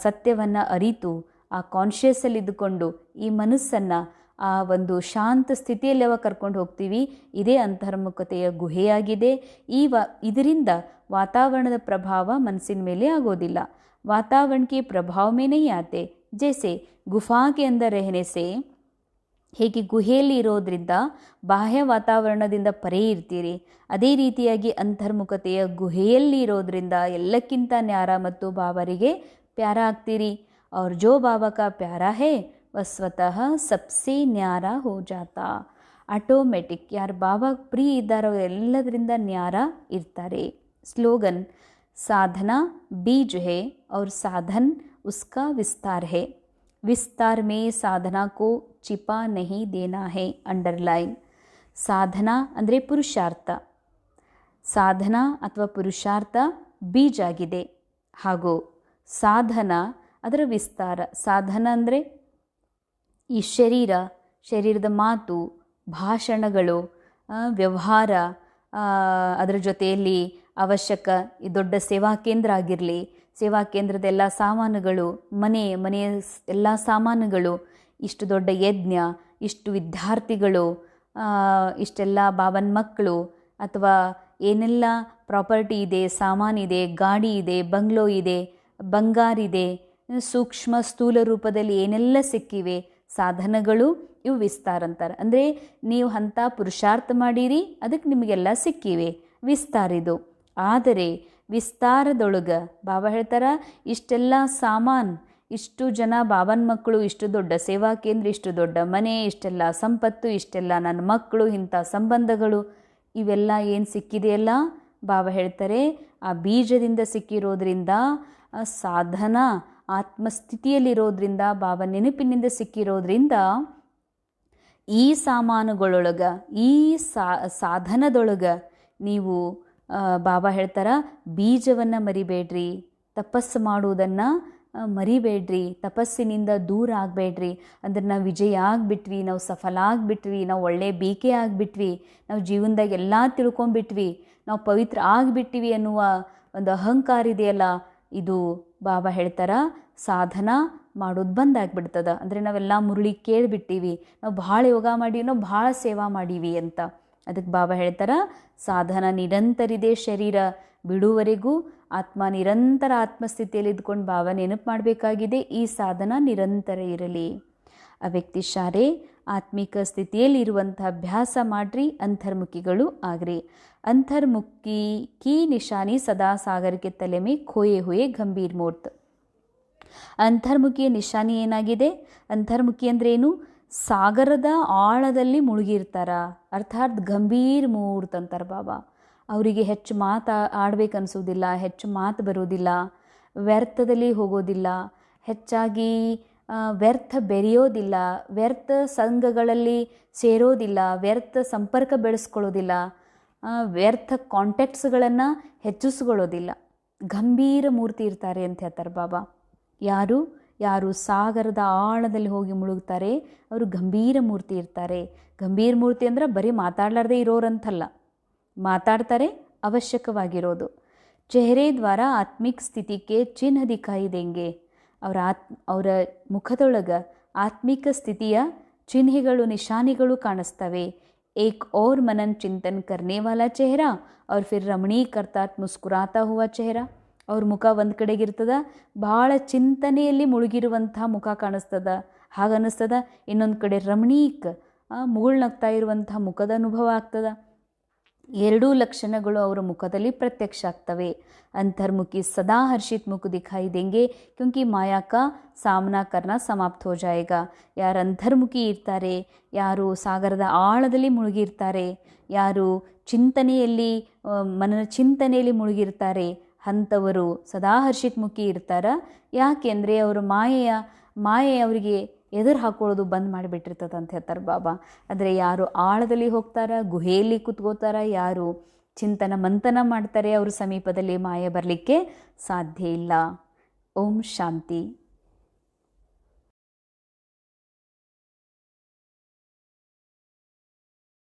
Speaker 1: ಸತ್ಯವನ್ನು ಅರಿತು ಆ ಕಾನ್ಷಿಯಸ್ಸಲ್ಲಿ ಇದ್ದುಕೊಂಡು ಈ ಮನಸ್ಸನ್ನು ಆ ಒಂದು ಶಾಂತ ಸ್ಥಿತಿಯಲ್ಲಿ ಅವ ಕರ್ಕೊಂಡು ಹೋಗ್ತೀವಿ. ಇದೇ ಅಂತರ್ಮುಖತೆಯ ಗುಹೆಯಾಗಿದೆ. ಇದರಿಂದ ವಾತಾವರಣದ ಪ್ರಭಾವ ಮನಸ್ಸಿನ ಮೇಲೆ ಆಗೋದಿಲ್ಲ. वातावरण के प्रभाव में नहीं आते. जैसे गुफा के अंदर रहने से ಹೇಗೆ ಗುಹೆಯಲ್ಲಿ ಇರೋದ್ರಿಂದ ಬಾಹ್ಯ ವಾತಾವರಣದಿಂದ ಪರೇ ಇರ್ತೀರಿ, ಅದೇ ರೀತಿಯಾಗಿ ಅಂತರ್ಮುಖತೆಯ ಗುಹೆಯಲ್ಲಿ ಇರೋದ್ರಿಂದ ಎಲ್ಲಕ್ಕಿಂತ ನ್ಯಾರ ಮತ್ತು ಬಾಬರಿಗೆ ಪ್ಯಾರ ಆಗ್ತೀರಿ. और जो बाबा का प्यारा है वह स्वतः सबसे न्यारा हो जाता. ಆಟೋಮೆಟಿಕ್ ಯಾರು ಬಾಬಾ ಪ್ರಿಯ ಇದ್ದಾರೋ ಎಲ್ಲದರಿಂದ ನ್ಯಾರ ಇರ್ತಾರೆ. ಸ್ಲೋಗನ್ साधना बीज है और साधन उसका विस्तार है. विस्तार में साधना को छिपा नहीं देना है. अंडरलाइन. ಸಾಧನಾ ಅಂದರೆ ಪುರುಷಾರ್ಥ. ಸಾಧನಾ ಅಥವಾ ಪುರುಷಾರ್ಥ ಬೀಜ ಆಗಿದೆ. ಹಾಗೂ ಸಾಧನ ಅದರ ವಿಸ್ತಾರ. ಸಾಧನ ಅಂದರೆ ಈ ಶರೀರದ ಮಾತು, ಭಾಷಣಗಳು, ವ್ಯವಹಾರ, ಅದರ ಜೊತೆಯಲ್ಲಿ ಅವಶ್ಯಕ ಈ ದೊಡ್ಡ ಸೇವಾ ಕೇಂದ್ರ ಆಗಿರಲಿ, ಸೇವಾ ಕೇಂದ್ರದ ಎಲ್ಲ ಸಾಮಾನುಗಳು, ಮನೆಯ ಎಲ್ಲ ಸಾಮಾನುಗಳು, ಇಷ್ಟು ದೊಡ್ಡ ಯಜ್ಞ, ಇಷ್ಟು ವಿದ್ಯಾರ್ಥಿಗಳು, ಇಷ್ಟೆಲ್ಲ ಬಾಬನ ಮಕ್ಕಳು, ಅಥವಾ ಏನೆಲ್ಲ ಪ್ರಾಪರ್ಟಿ ಇದೆ, ಸಾಮಾನಿದೆ, ಗಾಡಿ ಇದೆ, ಬಂಗ್ಲೋ ಇದೆ, ಬಂಗಾರಿದೆ, ಸೂಕ್ಷ್ಮ ಸ್ಥೂಲ ರೂಪದಲ್ಲಿ ಏನೆಲ್ಲ ಸಿಕ್ಕಿವೆ ಸಾಧನಗಳು, ಇವು ವಿಸ್ತಾರ ಅಂತಾರೆ. ಅಂದರೆ ನೀವು ಅಂಥ ಪುರುಷಾರ್ಥ ಮಾಡೀರಿ, ಅದಕ್ಕೆ ನಿಮಗೆಲ್ಲ ಸಿಕ್ಕಿವೆ, ವಿಸ್ತಾರಿದು. ಆದರೆ ವಿಸ್ತಾರದೊಳಗೆ ಬಾಬಾ ಹೇಳ್ತಾರ, ಇಷ್ಟೆಲ್ಲ ಸಾಮಾನು, ಇಷ್ಟು ಜನ ಬಾಬನ ಮಕ್ಕಳು, ಇಷ್ಟು ದೊಡ್ಡ ಸೇವಾ ಕೇಂದ್ರ, ಇಷ್ಟು ದೊಡ್ಡ ಮನೆ, ಇಷ್ಟೆಲ್ಲ ಸಂಪತ್ತು, ಇಷ್ಟೆಲ್ಲ ನನ್ನ ಮಕ್ಕಳು, ಇಂಥ ಸಂಬಂಧಗಳು, ಇವೆಲ್ಲ ಏನು ಸಿಕ್ಕಿದೆಯಲ್ಲ, ಬಾಬಾ ಹೇಳ್ತಾರೆ ಆ ಬೀಜದಿಂದ ಸಿಕ್ಕಿರೋದ್ರಿಂದ, ಸಾಧನ ಆತ್ಮಸ್ಥಿತಿಯಲ್ಲಿರೋದ್ರಿಂದ, ಬಾಬಾ ನೆನಪಿನಿಂದ ಸಿಕ್ಕಿರೋದ್ರಿಂದ ಈ ಸಾಮಾನುಗಳೊಳಗೆ, ಈ ಸಾಧನದೊಳಗೆ ನೀವು ಬಾಬಾ ಹೇಳ್ತಾರ ಬೀಜವನ್ನು ಮರಿಬೇಡ್ರಿ, ತಪಸ್ಸು ಮಾಡುವುದನ್ನು ಮರಿಬೇಡ್ರಿ, ತಪಸ್ಸಿನಿಂದ ದೂರ ಆಗಬೇಡ್ರಿ. ಅಂದ್ರೆ ನಾವು ವಿಜಯ ಆಗಿಬಿಟ್ವಿ, ನಾವು ಸಫಲ ಆಗಿಬಿಟ್ವಿ, ನಾವು ಒಳ್ಳೆ ಬೀಕೆ ಆಗಿಬಿಟ್ವಿ, ನಾವು ಜೀವನದಾಗ ಎಲ್ಲ ತಿಳ್ಕೊಂಬಿಟ್ವಿ, ನಾವು ಪವಿತ್ರ ಆಗಿಬಿಟ್ಟಿವಿ ಅನ್ನುವ ಒಂದು ಅಹಂಕಾರ ಇದೆಯಲ್ಲ, ಇದು ಬಾಬಾ ಹೇಳ್ತಾರ ಸಾಧನ ಮಾಡೋದು ಬಂದಾಗ್ಬಿಡ್ತದ. ಅಂದರೆ ನಾವೆಲ್ಲ ಮುರುಳಿ ಕೇಳಿಬಿಟ್ಟಿವಿ, ನಾವು ಭಾಳ ಯೋಗ ಮಾಡೀವಿ, ನಾವು ಭಾಳ ಸೇವಾ ಮಾಡೀವಿ ಅಂತ. ಅದಕ್ಕೆ ಬಾಬಾ ಹೇಳ್ತಾರ ಸಾಧನ ನಿರಂತರಿದೆ, ಶರೀರ ಬಿಡುವವರೆಗೂ ಆತ್ಮ ನಿರಂತರ ಆತ್ಮಸ್ಥಿತಿಯಲ್ಲಿ ಇದ್ಕೊಂಡು ಬಾಬಾ ನೆನಪು ಮಾಡಬೇಕಾಗಿದೆ. ಈ ಸಾಧನ ನಿರಂತರ ಇರಲಿ. ಆ ವ್ಯಕ್ತಿ ಶಾರೆ ಆತ್ಮಿಕ ಸ್ಥಿತಿಯಲ್ಲಿರುವಂಥ ಅಭ್ಯಾಸ ಮಾಡ್ರಿ, ಅಂತರ್ಮುಖಿಗಳು ಆಗ್ರಿ. ಅಂತರ್ಮುಖಿ ಕಿ ನಿಶಾನಿ ಸದಾ ಸಾಗರ ಕೆ ತಲೆ ಮೇ ಖೋಯೆ ಹುಯೆ ಗಂಭೀರ್ ಮೂರ್ತ್. ಅಂತರ್ಮುಖಿಯ ನಿಶಾನಿ ಏನಾಗಿದೆ? ಅಂತರ್ಮುಖಿ ಅಂದ್ರೇನು? ಸಾಗರದ ಆಳದಲ್ಲಿ ಮುಳುಗಿರ್ತಾರ, ಅರ್ಥಾತ್ ಗಂಭೀರ್ ಮೂರ್ತ್ ಅಂತಾರೆ ಬಾಬಾ. ಅವರಿಗೆ ಹೆಚ್ಚು ಆಡ್ಬೇಕನ್ಸೋದಿಲ್ಲ, ಹೆಚ್ಚು ಮಾತು ಬರೋದಿಲ್ಲ, ವ್ಯರ್ಥದಲ್ಲಿ ಹೋಗೋದಿಲ್ಲ, ಹೆಚ್ಚಾಗಿ ವ್ಯರ್ಥ ಬೆರೆಯೋದಿಲ್ಲ, ವ್ಯರ್ಥ ಸಂಘಗಳಲ್ಲಿ ಸೇರೋದಿಲ್ಲ, ವ್ಯರ್ಥ ಸಂಪರ್ಕ ಬೆಳೆಸ್ಕೊಳ್ಳೋದಿಲ್ಲ, ವ್ಯರ್ಥ ಕಾಂಟ್ಯಾಕ್ಟ್ಸ್ಗಳನ್ನು ಹೆಚ್ಚಿಸ್ಕೊಳ್ಳೋದಿಲ್ಲ. ಗಂಭೀರ ಮೂರ್ತಿ ಇರ್ತಾರೆ ಅಂತ ಹೇಳ್ತಾರೆ ಬಾಬಾ. ಯಾರು ಸಾಗರದ ಆಳದಲ್ಲಿ ಹೋಗಿ ಮುಳುಗ್ತಾರೆ ಅವರು ಗಂಭೀರ ಮೂರ್ತಿ ಇರ್ತಾರೆ. ಗಂಭೀರ ಮೂರ್ತಿ ಅಂದ್ರೆ ಬರೀ ಮಾತಾಡಲಾರ್ದೇ ಇರೋರಂತಲ್ಲ, ಮಾತಾಡ್ತಾರೆ, ಅವಶ್ಯಕವಾಗಿರೋದು. ಚೆಹರೆ ದ್ವಾರ ಆತ್ಮಿಕ್ ಸ್ಥಿತಿಗೆ ಚಿಹ್ನ ದಿಖಾಯಿ ದೇಂಗೆ. ಅವರ ಮುಖದೊಳಗೆ ಆತ್ಮಿಕ ಸ್ಥಿತಿಯ ಚಿಹ್ನೆಗಳು, ನಿಶಾನಿಗಳು ಕಾಣಿಸ್ತವೆ. ಏಕ್ और मनन चिंतन करने वाला चेहरा और फिर रमणीक अर्थात मुस्कुराता हुआ चेहरा. ಅವ್ರ ಮುಖ ಒಂದು ಕಡೆಗಿರ್ತದ, ಭಾಳ ಚಿಂತನೆಯಲ್ಲಿ ಮುಳುಗಿರುವಂಥ ಮುಖ ಕಾಣಿಸ್ತದ, ಹಾಗನ್ನಿಸ್ತದ. ಇನ್ನೊಂದು ಕಡೆ ರಮಣೀಕ್, ಮುಗುಳ್ನಗ್ತಾ ಇರುವಂಥ ಮುಖದ ಅನುಭವ ಆಗ್ತದ. ಎರಡೂ ಲಕ್ಷಣಗಳು ಅವರ ಮುಖದಲ್ಲಿ ಪ್ರತ್ಯಕ್ಷ ಆಗ್ತವೆ. ಅಂತರ್ಮುಖಿ ಸದಾ ಹರ್ಷಿತ್ ಮುಖ ದಿಖಾಯಿ ದೇಂಗೆ ಕ್ಯೂಂಕಿ ಮಾಯಾ ಕಾ ಸಾಮನಾ ಕರ್ನಾ ಸಮಾಪ್ತ ಹೋ ಜಾಯೇಗಾ. ಯಾರು ಅಂತರ್ಮುಖಿ ಇರ್ತಾರೆ, ಯಾರು ಸಾಗರದ ಆಳದಲ್ಲಿ ಮುಳುಗಿರ್ತಾರೆ, ಯಾರು ಚಿಂತನೆಯಲ್ಲಿ ಮುಳುಗಿರ್ತಾರೆ, ಅಂಥವರು ಸದಾ ಹರ್ಷಿತ್ ಮುಖಿ ಇರ್ತಾರ. ಯಾಕೆಂದರೆ ಅವರು ಮಾಯೆ ಅವರಿಗೆ ಎದುರು ಹಾಕೊಳ್ಳೋದು ಬಂದ್ ಮಾಡಿಬಿಟ್ಟಿರ್ತದೆ ಅಂತ ಹೇಳ್ತಾರೆ ಬಾಬಾ. ಆದರೆ ಯಾರು ಆಳದಲ್ಲಿ ಹೋಗ್ತಾರ, ಗುಹೆಯಲ್ಲಿ ಕೂತ್ಕೋತಾರ, ಯಾರು ಚಿಂತನ ಮಂಥನ ಮಾಡ್ತಾರೆ, ಅವ್ರ ಸಮೀಪದಲ್ಲಿ ಮಾಯೆ ಬರಲಿಕ್ಕೆ ಸಾಧ್ಯ ಇಲ್ಲ. ಓಂ ಶಾಂತಿ.